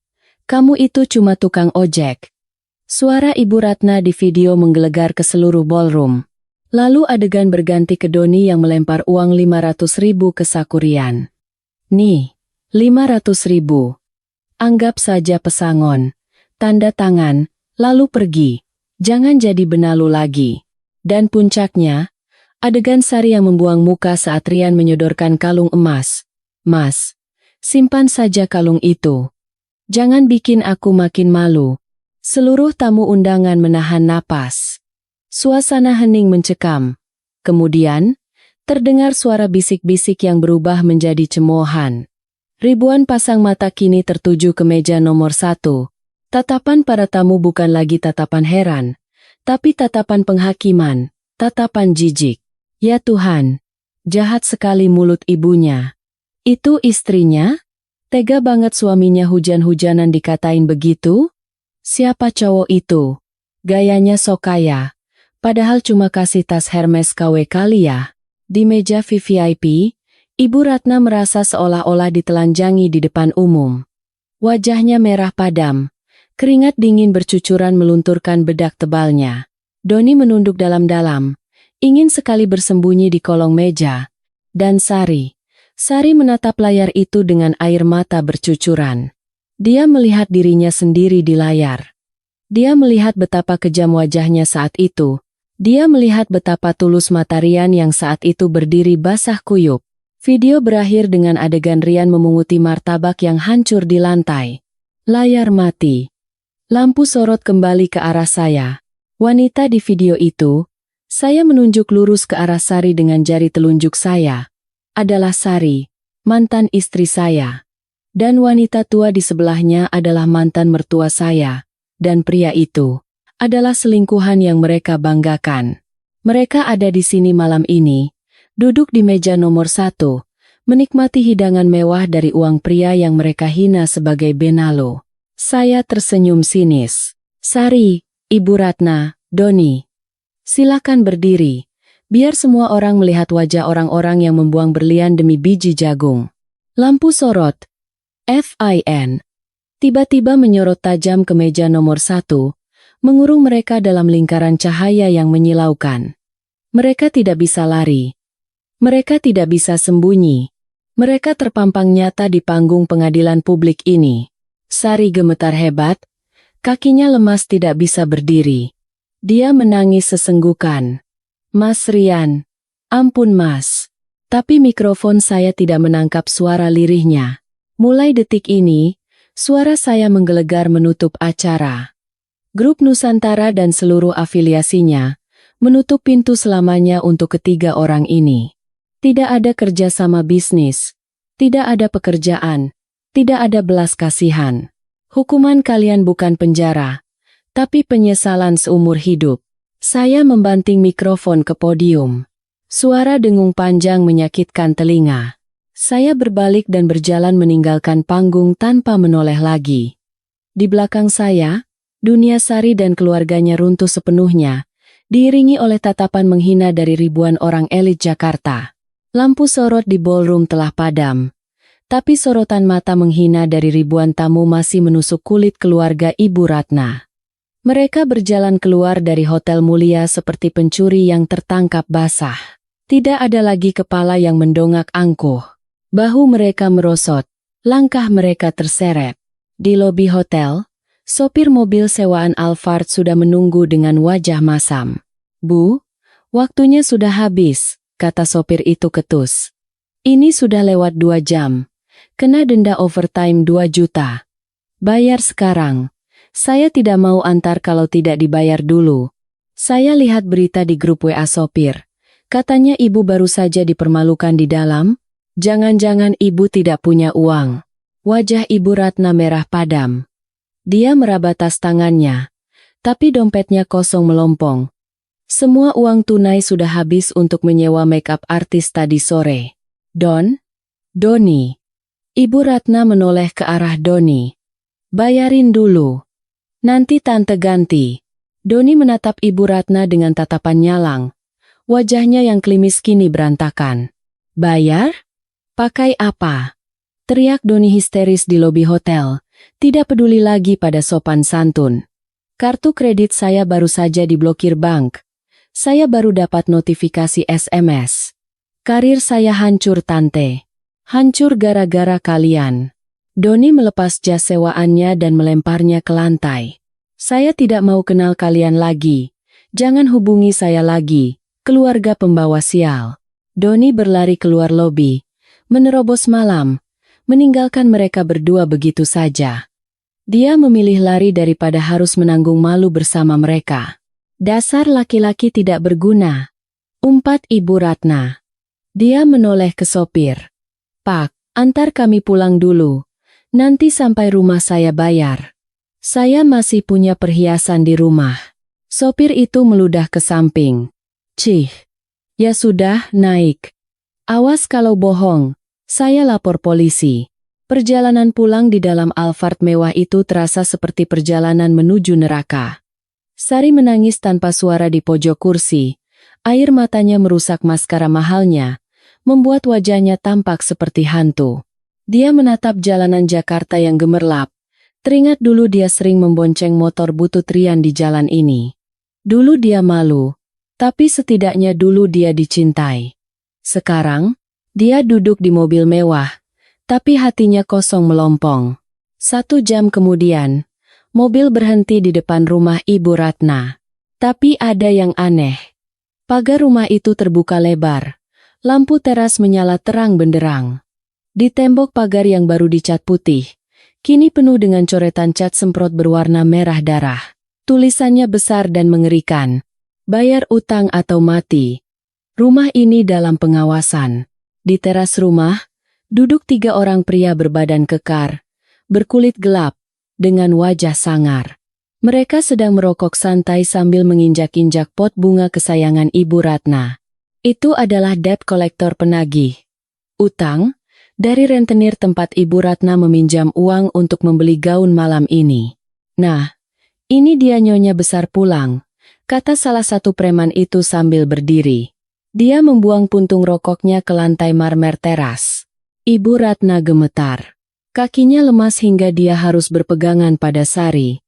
Kamu itu cuma tukang ojek. Suara Ibu Ratna di video menggelegar ke seluruh ballroom. Lalu adegan berganti ke Doni yang melempar uang 500.000 ke saku Rian. Nih, 500.000. Anggap saja pesangon. Tanda tangan, lalu pergi. Jangan jadi benalu lagi. Dan puncaknya, adegan Sari yang membuang muka saat Rian menyodorkan kalung emas. Mas, simpan saja kalung itu. Jangan bikin aku makin malu. Seluruh tamu undangan menahan napas. Suasana hening mencekam. Kemudian, terdengar suara bisik-bisik yang berubah menjadi cemoohan. Ribuan pasang mata kini tertuju ke meja nomor 1. Tatapan para tamu bukan lagi tatapan heran, tapi tatapan penghakiman, tatapan jijik. Ya Tuhan, jahat sekali mulut ibunya. Itu istrinya? Tega banget suaminya hujan-hujanan dikatain begitu? Siapa cowok itu? Gayanya sok kaya. Padahal cuma kasih tas Hermes KW kali ya. Di meja VVIP, Ibu Ratna merasa seolah-olah ditelanjangi di depan umum. Wajahnya merah padam. Keringat dingin bercucuran melunturkan bedak tebalnya. Doni menunduk dalam-dalam. Ingin sekali bersembunyi di kolong meja. Dan Sari menatap layar itu dengan air mata bercucuran. Dia melihat dirinya sendiri di layar. Dia melihat betapa kejam wajahnya saat itu. Dia melihat betapa tulus mata Rian yang saat itu berdiri basah kuyup. Video berakhir dengan adegan Rian memunguti martabak yang hancur di lantai. Layar mati. Lampu sorot kembali ke arah saya. Wanita di video itu, saya menunjuk lurus ke arah Sari dengan jari telunjuk saya. Adalah Sari, mantan istri saya. Dan wanita tua di sebelahnya adalah mantan mertua saya. Dan pria itu adalah selingkuhan yang mereka banggakan. Mereka ada di sini malam ini, duduk di meja nomor 1, menikmati hidangan mewah dari uang pria yang mereka hina sebagai benalu. Saya tersenyum sinis. Sari, Ibu Ratna, Doni. Silakan berdiri. Biar semua orang melihat wajah orang-orang yang membuang berlian demi biji jagung. Lampu sorot. FIN. Tiba-tiba menyorot tajam ke meja nomor 1, mengurung mereka dalam lingkaran cahaya yang menyilaukan. Mereka tidak bisa lari. Mereka tidak bisa sembunyi. Mereka terpampang nyata di panggung pengadilan publik ini. Sari gemetar hebat. Kakinya lemas tidak bisa berdiri. Dia menangis sesenggukan. Mas Rian, ampun mas. Tapi mikrofon saya tidak menangkap suara lirihnya. Mulai detik ini, suara saya menggelegar menutup acara. Grup Nusantara dan seluruh afiliasinya menutup pintu selamanya untuk ketiga orang ini. Tidak ada kerjasama bisnis, tidak ada pekerjaan, tidak ada belas kasihan. Hukuman kalian bukan penjara, tapi penyesalan seumur hidup. Saya membanting mikrofon ke podium. Suara dengung panjang menyakitkan telinga. Saya berbalik dan berjalan meninggalkan panggung tanpa menoleh lagi. Di belakang saya, dunia Sari dan keluarganya runtuh sepenuhnya, diiringi oleh tatapan menghina dari ribuan orang elit Jakarta. Lampu sorot di ballroom telah padam. Tapi sorotan mata menghina dari ribuan tamu masih menusuk kulit keluarga Ibu Ratna. Mereka berjalan keluar dari hotel mulia seperti pencuri yang tertangkap basah. Tidak ada lagi kepala yang mendongak angkuh. Bahu mereka merosot, langkah mereka terseret. Di lobi hotel, sopir mobil sewaan Alphard sudah menunggu dengan wajah masam. "Bu, waktunya sudah habis," kata sopir itu ketus. "Ini sudah lewat 2 jam. Kena denda overtime 2 juta. Bayar sekarang. Saya tidak mau antar kalau tidak dibayar dulu. Saya lihat berita di grup WA sopir. Katanya ibu baru saja dipermalukan di dalam. Jangan-jangan ibu tidak punya uang." Wajah Ibu Ratna merah padam. Dia meraba tas tangannya, tapi dompetnya kosong melompong. Semua uang tunai sudah habis untuk menyewa make-up artis tadi sore. Doni. Ibu Ratna menoleh ke arah Doni. "Bayarin dulu. Nanti tante ganti." Doni menatap Ibu Ratna dengan tatapan nyalang. Wajahnya yang klimis kini berantakan. "Bayar? Pakai apa?" teriak Doni histeris di lobi hotel, tidak peduli lagi pada sopan santun. "Kartu kredit saya baru saja diblokir bank. Saya baru dapat notifikasi SMS. Karir saya hancur tante. Hancur gara-gara kalian." Doni melepas jas sewaannya dan melemparnya ke lantai. "Saya tidak mau kenal kalian lagi. Jangan hubungi saya lagi, keluarga pembawa sial." Doni berlari keluar lobi, menerobos malam, meninggalkan mereka berdua begitu saja. Dia memilih lari daripada harus menanggung malu bersama mereka. "Dasar laki-laki tidak berguna," umpat Ibu Ratna. Dia menoleh ke sopir. "Pak, antar kami pulang dulu. Nanti sampai rumah saya bayar. Saya masih punya perhiasan di rumah." Sopir itu meludah ke samping. "Cih, ya sudah, naik. Awas kalau bohong, saya lapor polisi." Perjalanan pulang di dalam Alphard mewah itu terasa seperti perjalanan menuju neraka. Sari menangis tanpa suara di pojok kursi. Air matanya merusak maskara mahalnya, membuat wajahnya tampak seperti hantu. Dia menatap jalanan Jakarta yang gemerlap. Teringat dulu dia sering membonceng motor butut Rian di jalan ini. Dulu dia malu, tapi setidaknya dulu dia dicintai. Sekarang, dia duduk di mobil mewah, tapi hatinya kosong melompong. 1 jam kemudian, mobil berhenti di depan rumah Ibu Ratna. Tapi ada yang aneh. Pagar rumah itu terbuka lebar. Lampu teras menyala terang benderang. Di tembok pagar yang baru dicat putih, kini penuh dengan coretan cat semprot berwarna merah darah. Tulisannya besar dan mengerikan. "Bayar utang atau mati." Rumah ini dalam pengawasan. Di teras rumah, duduk 3 orang pria berbadan kekar, berkulit gelap, dengan wajah sangar. Mereka sedang merokok santai sambil menginjak-injak pot bunga kesayangan Ibu Ratna. Itu adalah debt collector penagih utang dari rentenir tempat Ibu Ratna meminjam uang untuk membeli gaun malam ini. "Nah, ini dia nyonya besar pulang," kata salah satu preman itu sambil berdiri. Dia membuang puntung rokoknya ke lantai marmer teras. Ibu Ratna gemetar. Kakinya lemas hingga dia harus berpegangan pada Sari.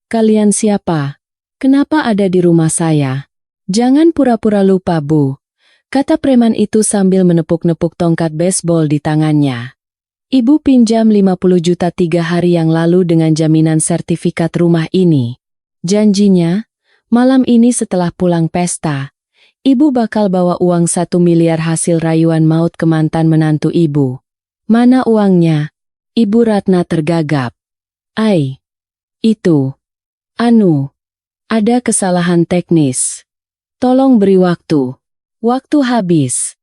Kalian siapa? Kenapa ada di rumah saya?" "Jangan pura-pura lupa, Bu," kata preman itu sambil menepuk-nepuk tongkat baseball di tangannya. "Ibu pinjam 50 juta 3 hari yang lalu dengan jaminan sertifikat rumah ini. Janjinya, malam ini setelah pulang pesta, Ibu bakal bawa uang 1 miliar hasil rayuan maut ke mantan menantu Ibu." "Mana uangnya?" Ibu Ratna tergagap. Itu. Ada kesalahan teknis. Tolong beri waktu." "Waktu habis,"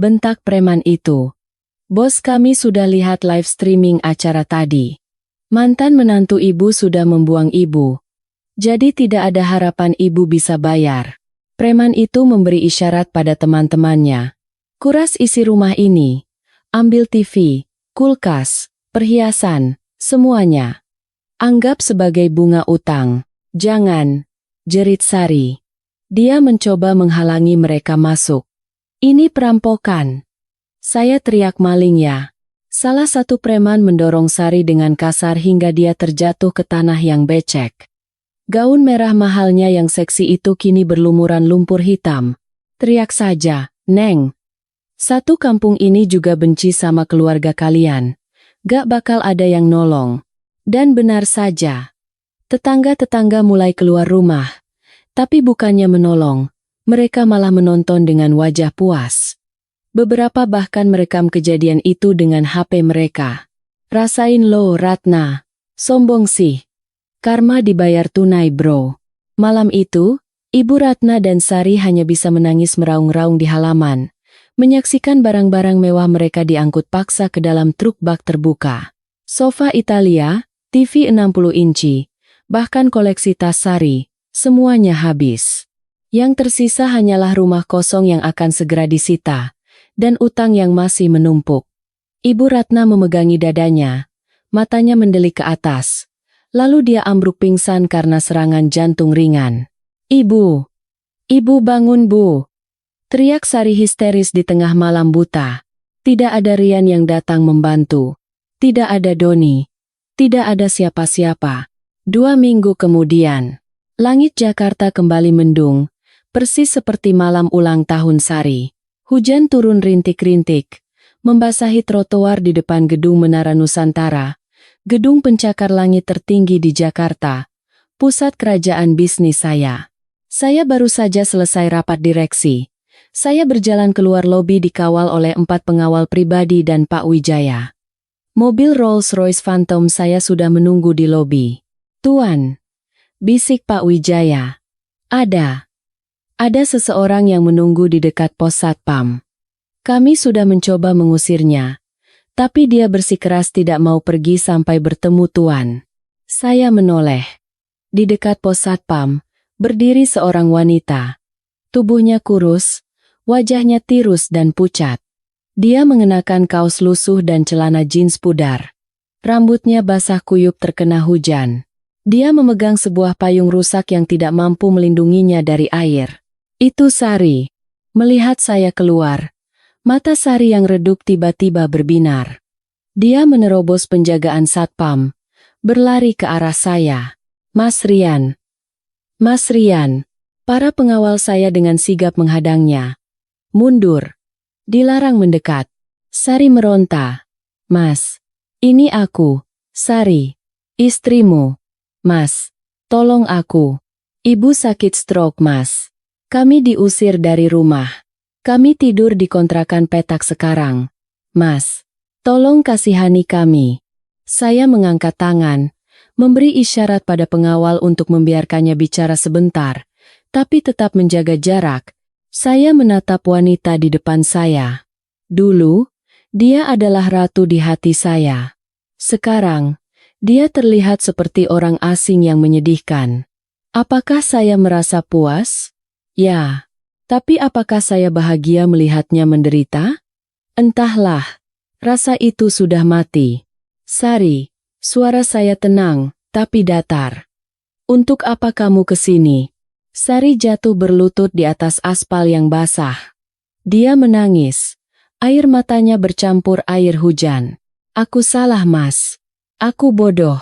bentak preman itu. "Bos kami sudah lihat live streaming acara tadi. Mantan menantu Ibu sudah membuang Ibu. Jadi tidak ada harapan Ibu bisa bayar." Preman itu memberi isyarat pada teman-temannya. "Kuras isi rumah ini. Ambil TV, kulkas, perhiasan, semuanya. Anggap sebagai bunga utang." "Jangan," jerit Sari. Dia mencoba menghalangi mereka masuk. Ini perampokan. Saya teriak, maling ya. Salah satu preman mendorong Sari dengan kasar hingga dia terjatuh ke tanah yang becek. Gaun merah mahalnya yang seksi itu kini berlumuran lumpur hitam. Teriak saja, Neng. Satu kampung ini juga benci sama keluarga kalian. Gak bakal ada yang nolong. Dan benar saja. Tetangga-tetangga mulai keluar rumah. Tapi bukannya menolong, mereka malah menonton dengan wajah puas. Beberapa bahkan merekam kejadian itu dengan HP mereka. Rasain lo, Ratna. Sombong sih. Karma dibayar tunai, bro. Malam itu, Ibu Ratna dan Sari hanya bisa menangis meraung-raung di halaman, menyaksikan barang-barang mewah mereka diangkut paksa ke dalam truk bak terbuka. Sofa Italia, TV 60 inci, bahkan koleksi tas Sari, semuanya habis. Yang tersisa hanyalah rumah kosong yang akan segera disita, dan utang yang masih menumpuk. Ibu Ratna memegangi dadanya, matanya mendelik ke atas. Lalu dia ambruk pingsan karena serangan jantung ringan. Ibu! Ibu bangun, Bu! Teriak Sari histeris di tengah malam buta. Tidak ada Rian yang datang membantu. Tidak ada Doni. Tidak ada siapa-siapa. 2 minggu kemudian, langit Jakarta kembali mendung, persis seperti malam ulang tahun Sari. Hujan turun rintik-rintik, membasahi trotoar di depan gedung Menara Nusantara, gedung pencakar langit tertinggi di Jakarta, pusat kerajaan bisnis saya. Saya baru saja selesai rapat direksi. Saya berjalan keluar lobi dikawal oleh 4 pengawal pribadi dan Pak Wijaya. Mobil Rolls-Royce Phantom saya sudah menunggu di lobi. Tuan, bisik Pak Wijaya. Ada seseorang yang menunggu di dekat pos Satpam. Kami sudah mencoba mengusirnya, tapi dia bersikeras tidak mau pergi sampai bertemu Tuan. Saya menoleh. Di dekat pos Satpam, berdiri seorang wanita. Tubuhnya kurus, wajahnya tirus dan pucat. Dia mengenakan kaos lusuh dan celana jeans pudar. Rambutnya basah kuyup terkena hujan. Dia memegang sebuah payung rusak yang tidak mampu melindunginya dari air. Itu Sari. Melihat saya keluar, mata Sari yang redup tiba-tiba berbinar. Dia menerobos penjagaan Satpam, berlari ke arah saya. Mas Rian. Mas Rian. Para pengawal saya dengan sigap menghadangnya. Mundur. Dilarang mendekat. Sari meronta. Mas. Ini aku, Sari. Istrimu. Mas. Tolong aku. Ibu sakit stroke, Mas. Kami diusir dari rumah. Kami tidur di kontrakan petak sekarang. Mas, tolong kasihani kami. Saya mengangkat tangan, memberi isyarat pada pengawal untuk membiarkannya bicara sebentar, tapi tetap menjaga jarak. Saya menatap wanita di depan saya. Dulu, dia adalah ratu di hati saya. Sekarang, dia terlihat seperti orang asing yang menyedihkan. Apakah saya merasa puas? Ya, tapi apakah saya bahagia melihatnya menderita? Entahlah, rasa itu sudah mati. Sari, suara saya tenang, tapi datar. Untuk apa kamu kesini? Sari jatuh berlutut di atas aspal yang basah. Dia menangis. Air matanya bercampur air hujan. Aku salah, Mas. Aku bodoh.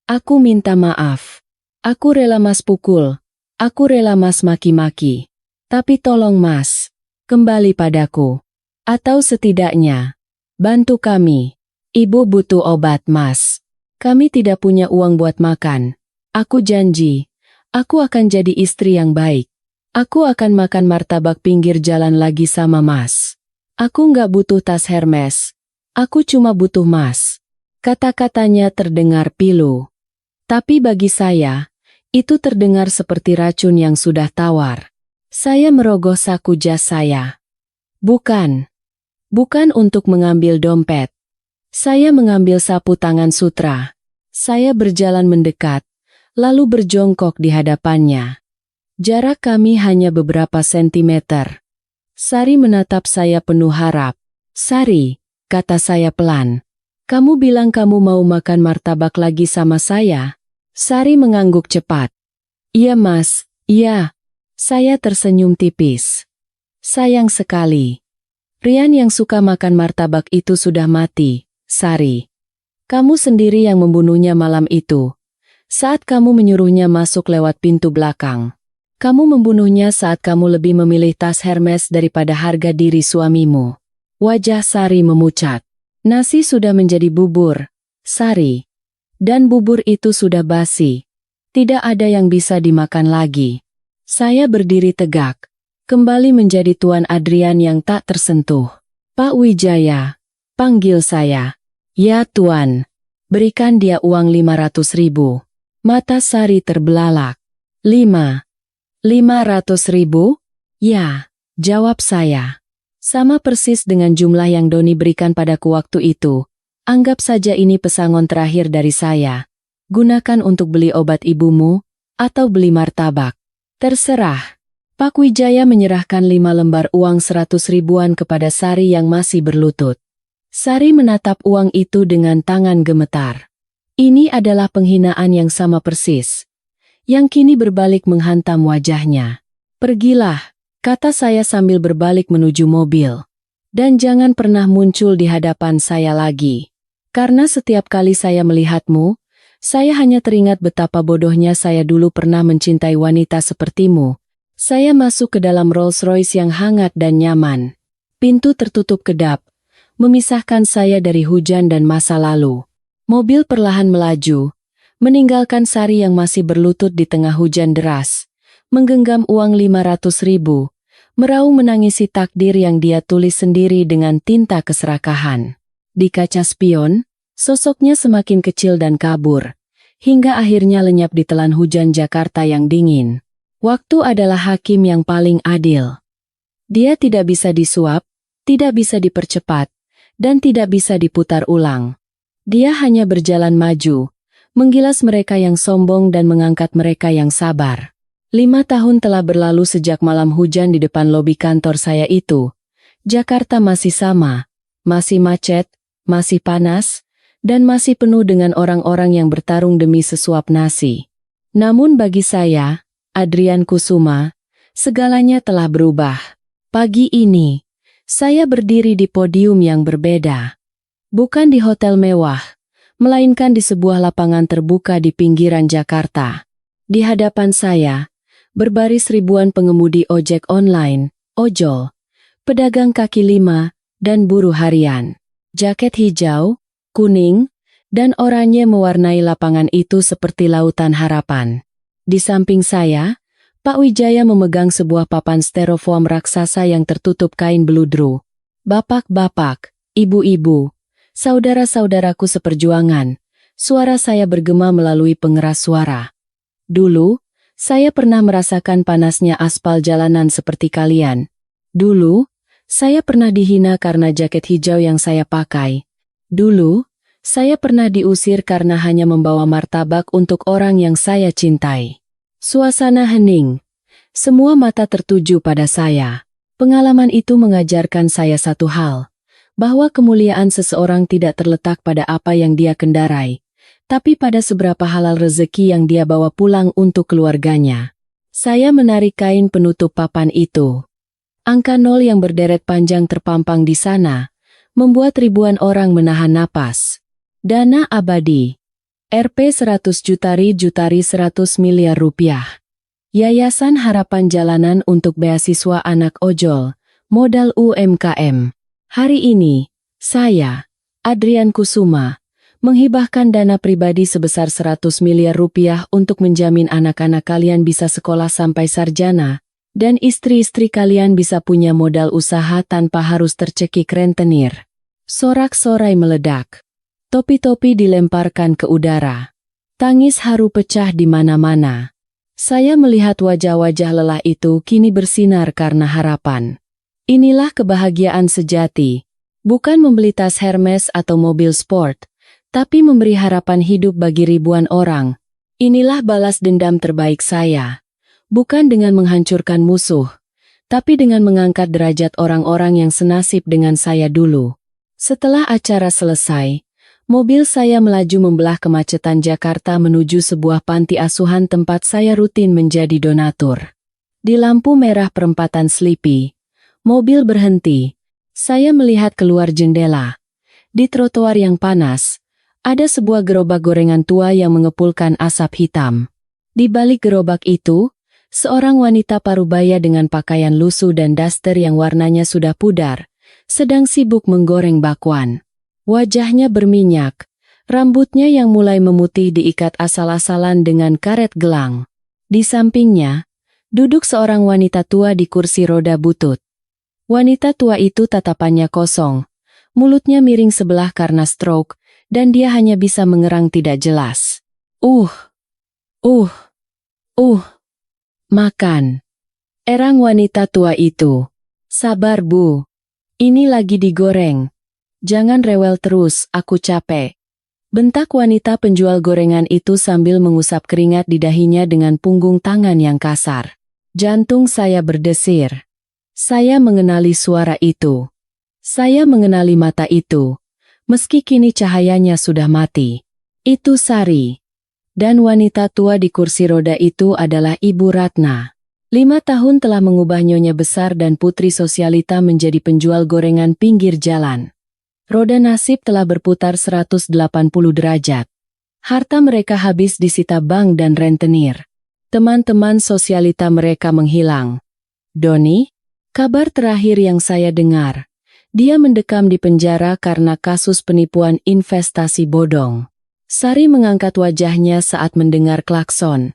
Aku minta maaf. Aku rela Mas pukul. Aku rela Mas maki-maki. Tapi tolong Mas, kembali padaku. Atau setidaknya, bantu kami. Ibu butuh obat, Mas. Kami tidak punya uang buat makan. Aku janji, aku akan jadi istri yang baik. Aku akan makan martabak pinggir jalan lagi sama Mas. Aku nggak butuh tas Hermes. Aku cuma butuh Mas. Kata-katanya terdengar pilu. Tapi bagi saya, itu terdengar seperti racun yang sudah tawar. Saya merogoh saku jas saya. Bukan untuk mengambil dompet. Saya mengambil sapu tangan Sutra. Saya berjalan mendekat, lalu berjongkok di hadapannya. Jarak kami hanya beberapa sentimeter. Sari menatap saya penuh harap. Sari, kata saya pelan. Kamu bilang kamu mau makan martabak lagi sama saya? Sari mengangguk cepat. Iya Mas, iya. Saya tersenyum tipis. Sayang sekali. Rian yang suka makan martabak itu sudah mati, Sari. Kamu sendiri yang membunuhnya malam itu. Saat kamu menyuruhnya masuk lewat pintu belakang. Kamu membunuhnya saat kamu lebih memilih tas Hermes daripada harga diri suamimu. Wajah Sari memucat. Nasi sudah menjadi bubur, Sari. Dan bubur itu sudah basi. Tidak ada yang bisa dimakan lagi. Saya berdiri tegak. Kembali menjadi Tuan Adrian yang tak tersentuh. Pak Wijaya, panggil saya. Ya Tuan. Berikan dia uang 500.000. Mata Sari terbelalak. 500.000? Ya, jawab saya. Sama persis dengan jumlah yang Doni berikan padaku waktu itu. Anggap saja ini pesangon terakhir dari saya. Gunakan untuk beli obat ibumu, atau beli martabak. Terserah. Pak Wijaya menyerahkan 5 lembar uang 100.000-an kepada Sari yang masih berlutut. Sari menatap uang itu dengan tangan gemetar. Ini adalah penghinaan yang sama persis, yang kini berbalik menghantam wajahnya. Pergilah, kata saya sambil berbalik menuju mobil. Dan jangan pernah muncul di hadapan saya lagi. Karena setiap kali saya melihatmu, saya hanya teringat betapa bodohnya saya dulu pernah mencintai wanita sepertimu. Saya masuk ke dalam Rolls-Royce yang hangat dan nyaman. Pintu tertutup kedap, memisahkan saya dari hujan dan masa lalu. Mobil perlahan melaju, meninggalkan Sari yang masih berlutut di tengah hujan deras, menggenggam uang 500.000, meraung menangisi takdir yang dia tulis sendiri dengan tinta keserakahan. Di kaca spion, sosoknya semakin kecil dan kabur, hingga akhirnya lenyap di telan hujan Jakarta yang dingin. Waktu adalah hakim yang paling adil. Dia tidak bisa disuap, tidak bisa dipercepat, dan tidak bisa diputar ulang. Dia hanya berjalan maju, menggilas mereka yang sombong dan mengangkat mereka yang sabar. 5 tahun telah berlalu sejak malam hujan di depan lobi kantor saya itu. Jakarta masih sama, masih macet, masih panas, dan masih penuh dengan orang-orang yang bertarung demi sesuap nasi. Namun bagi saya, Adrian Kusuma, segalanya telah berubah. Pagi ini, saya berdiri di podium yang berbeda. Bukan di hotel mewah, melainkan di sebuah lapangan terbuka di pinggiran Jakarta. Di hadapan saya, berbaris ribuan pengemudi ojek online, ojol, pedagang kaki lima, dan buruh harian. Jaket hijau, kuning, dan oranye mewarnai lapangan itu seperti lautan harapan. Di samping saya, Pak Wijaya memegang sebuah papan styrofoam raksasa yang tertutup kain beludru. Bapak-bapak, ibu-ibu, saudara-saudaraku seperjuangan, suara saya bergema melalui pengeras suara. Dulu, saya pernah merasakan panasnya aspal jalanan seperti kalian. Dulu, saya pernah dihina karena jaket hijau yang saya pakai. Dulu, saya pernah diusir karena hanya membawa martabak untuk orang yang saya cintai. Suasana hening. Semua mata tertuju pada saya. Pengalaman itu mengajarkan saya satu hal, bahwa kemuliaan seseorang tidak terletak pada apa yang dia kendarai, tapi pada seberapa halal rezeki yang dia bawa pulang untuk keluarganya. Saya menarik kain penutup papan itu. Angka 0 yang berderet panjang terpampang di sana, membuat ribuan orang menahan napas. Dana abadi. Rp 100 jutari 100 miliar rupiah. Yayasan Harapan Jalanan untuk beasiswa anak ojol, modal UMKM. Hari ini, saya, Adrian Kusuma, menghibahkan dana pribadi sebesar 100 miliar rupiah untuk menjamin anak-anak kalian bisa sekolah sampai sarjana, dan istri-istri kalian bisa punya modal usaha tanpa harus tercekik rentenir. Sorak-sorai meledak. Topi-topi dilemparkan ke udara. Tangis haru pecah di mana-mana. Saya melihat wajah-wajah lelah itu kini bersinar karena harapan. Inilah kebahagiaan sejati. Bukan membeli tas Hermes atau mobil sport, tapi memberi harapan hidup bagi ribuan orang. Inilah balas dendam terbaik saya. Bukan dengan menghancurkan musuh, tapi dengan mengangkat derajat orang-orang yang senasib dengan saya dulu. Setelah acara selesai, mobil saya melaju membelah kemacetan Jakarta menuju sebuah panti asuhan tempat saya rutin menjadi donatur. Di lampu merah perempatan Sleepy, Mobil berhenti. Saya melihat keluar jendela. Di trotoar yang panas, ada sebuah gerobak gorengan tua yang mengepulkan asap hitam. Di balik gerobak itu, seorang wanita parubaya dengan pakaian lusuh dan daster yang warnanya sudah pudar, sedang sibuk menggoreng bakwan. Wajahnya berminyak, rambutnya yang mulai memutih diikat asal-asalan dengan karet gelang. Di sampingnya, duduk seorang wanita tua di kursi roda butut. Wanita tua itu tatapannya kosong, mulutnya miring sebelah karena stroke, dan dia hanya bisa mengerang tidak jelas. Makan. Erang wanita tua itu. Sabar Bu. Ini lagi digoreng. Jangan rewel terus, aku capek. Bentak wanita penjual gorengan itu sambil mengusap keringat di dahinya dengan punggung tangan yang kasar. Jantung saya berdesir. Saya mengenali suara itu. Saya mengenali mata itu. Meski kini cahayanya sudah mati. Itu Sari. Dan wanita tua di kursi roda itu adalah Ibu Ratna. 5 tahun telah mengubah Nyonya Besar dan Putri Sosialita menjadi penjual gorengan pinggir jalan. Roda nasib telah berputar 180 derajat. Harta mereka habis disita bank dan rentenir. Teman-teman Sosialita mereka menghilang. Doni? Kabar terakhir yang saya dengar, dia mendekam di penjara karena kasus penipuan investasi bodong. Sari mengangkat wajahnya saat mendengar klakson.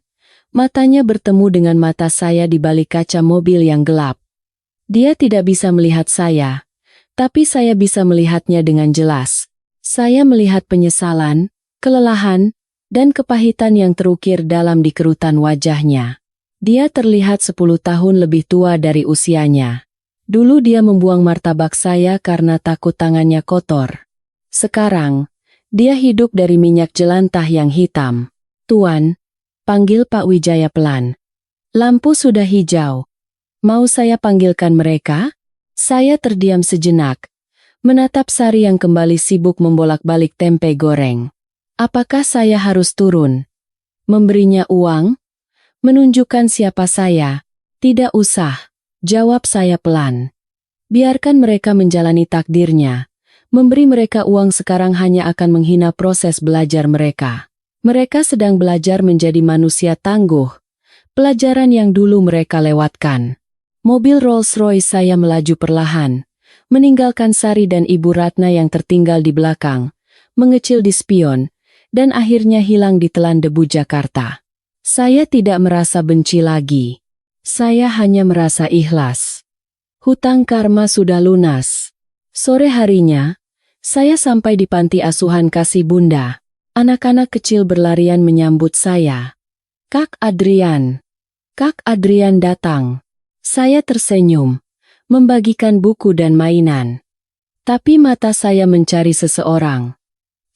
Matanya bertemu dengan mata saya di balik kaca mobil yang gelap. Dia tidak bisa melihat saya, tapi saya bisa melihatnya dengan jelas. Saya melihat penyesalan, kelelahan, dan kepahitan yang terukir dalam dikerutan wajahnya. Dia terlihat 10 tahun lebih tua dari usianya. Dulu dia membuang martabak saya karena takut tangannya kotor. Sekarang, dia hidup dari minyak jelantah yang hitam. Tuan, panggil Pak Wijaya pelan. Lampu sudah hijau. Mau saya panggilkan mereka? Saya terdiam sejenak, menatap Sari yang kembali sibuk membolak-balik tempe goreng. Apakah saya harus turun? Memberinya uang? Menunjukkan siapa saya? Tidak usah, jawab saya pelan. Biarkan mereka menjalani takdirnya. Memberi mereka uang sekarang hanya akan menghina proses belajar mereka. Mereka sedang belajar menjadi manusia tangguh. Pelajaran yang dulu mereka lewatkan. Mobil Rolls-Royce saya melaju perlahan, meninggalkan Sari dan Ibu Ratna yang tertinggal di belakang, mengecil di spion, dan akhirnya hilang ditelan debu Jakarta. Saya tidak merasa benci lagi. Saya hanya merasa ikhlas. Hutang karma sudah lunas. Sore harinya, saya sampai di panti asuhan Kasih Bunda. Anak-anak kecil berlarian menyambut saya. Kak Adrian. Kak Adrian datang. Saya tersenyum, membagikan buku dan mainan. Tapi mata saya mencari seseorang.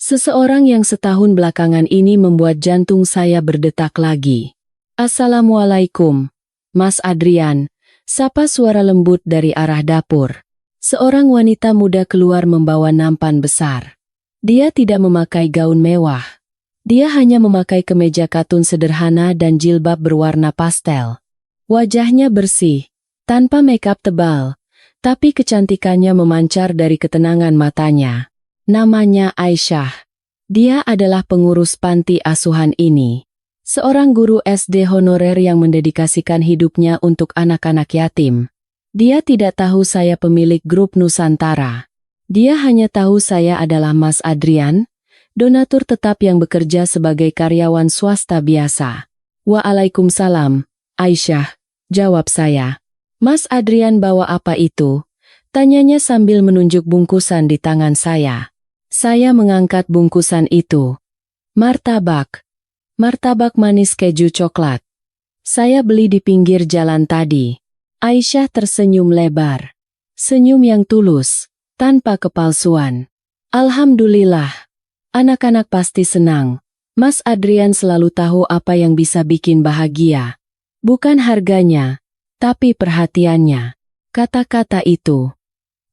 Seseorang yang setahun belakangan ini membuat jantung saya berdetak lagi. Assalamualaikum, Mas Adrian, sapa suara lembut dari arah dapur. Seorang wanita muda keluar membawa nampan besar. Dia tidak memakai gaun mewah. Dia hanya memakai kemeja katun sederhana dan jilbab berwarna pastel. Wajahnya bersih, tanpa makeup tebal, tapi kecantikannya memancar dari ketenangan matanya. Namanya Aisyah. Dia adalah pengurus panti asuhan ini. Seorang guru SD honorer yang mendedikasikan hidupnya untuk anak-anak yatim. Dia tidak tahu saya pemilik grup Nusantara. Dia hanya tahu saya adalah Mas Adrian, donatur tetap yang bekerja sebagai karyawan swasta biasa. Waalaikumsalam, Aisyah, jawab saya. Mas Adrian bawa apa itu? Tanyanya sambil menunjuk bungkusan di tangan saya. Saya mengangkat bungkusan itu. Martabak. Martabak manis keju coklat. Saya beli di pinggir jalan tadi. Aisyah tersenyum lebar. Senyum yang tulus, tanpa kepalsuan. Alhamdulillah. Anak-anak pasti senang. Mas Adrian selalu tahu apa yang bisa bikin bahagia. Bukan harganya, tapi perhatiannya. Kata-kata itu.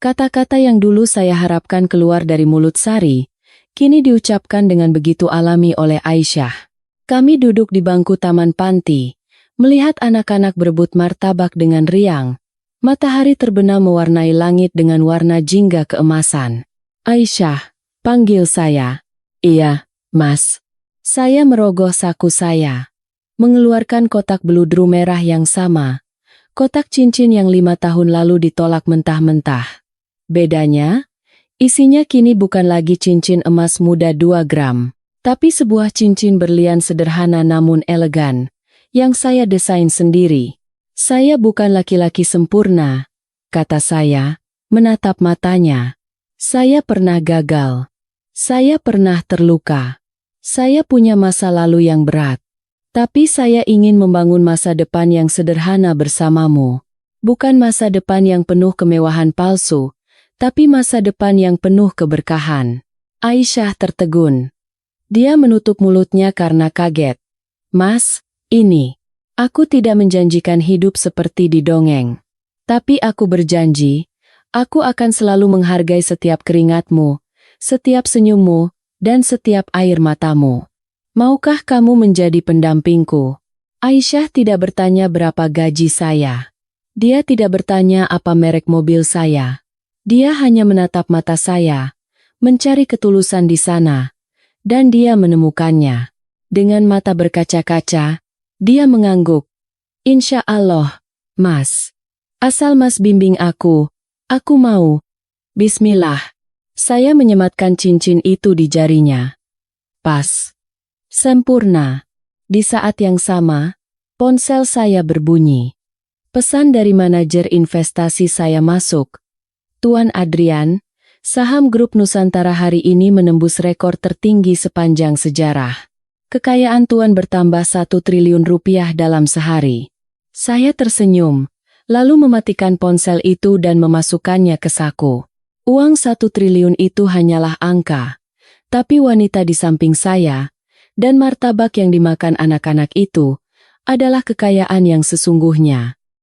Kata-kata yang dulu saya harapkan keluar dari mulut Sari, kini diucapkan dengan begitu alami oleh Aisyah. Kami duduk di bangku taman panti, melihat anak-anak berebut martabak dengan riang. Matahari terbenam mewarnai langit dengan warna jingga keemasan. Aisyah, panggil saya. Iya, Mas. Saya merogoh saku saya. Mengeluarkan kotak beludru merah yang sama. Kotak cincin yang 5 tahun lalu ditolak mentah-mentah. Bedanya, isinya kini bukan lagi cincin emas muda 2 gram. Tapi sebuah cincin berlian sederhana namun elegan, yang saya desain sendiri. Saya bukan laki-laki sempurna, kata saya, menatap matanya. Saya pernah gagal. Saya pernah terluka. Saya punya masa lalu yang berat. Tapi saya ingin membangun masa depan yang sederhana bersamamu. Bukan masa depan yang penuh kemewahan palsu, tapi masa depan yang penuh keberkahan. Aisyah tertegun. Dia menutup mulutnya karena kaget. Mas, ini. Aku tidak menjanjikan hidup seperti di dongeng. Tapi aku berjanji, aku akan selalu menghargai setiap keringatmu, setiap senyummu, dan setiap air matamu. Maukah kamu menjadi pendampingku? Aisyah tidak bertanya berapa gaji saya. Dia tidak bertanya apa merek mobil saya. Dia hanya menatap mata saya, mencari ketulusan di sana. Dan dia menemukannya. Dengan mata berkaca-kaca, dia mengangguk. Insya Allah, Mas. Asal Mas bimbing aku mau. Bismillah. Saya menyematkan cincin itu di jarinya. Pas. Sempurna. Di saat yang sama, ponsel saya berbunyi. Pesan dari manajer investasi saya masuk. Tuan Adrian, saham grup Nusantara hari ini menembus rekor tertinggi sepanjang sejarah. Kekayaan Tuan bertambah 1 triliun rupiah dalam sehari. Saya tersenyum, lalu mematikan ponsel itu dan memasukkannya ke saku. Uang 1 triliun itu hanyalah angka. Tapi wanita di samping saya, dan martabak yang dimakan anak-anak itu, adalah kekayaan yang sesungguhnya.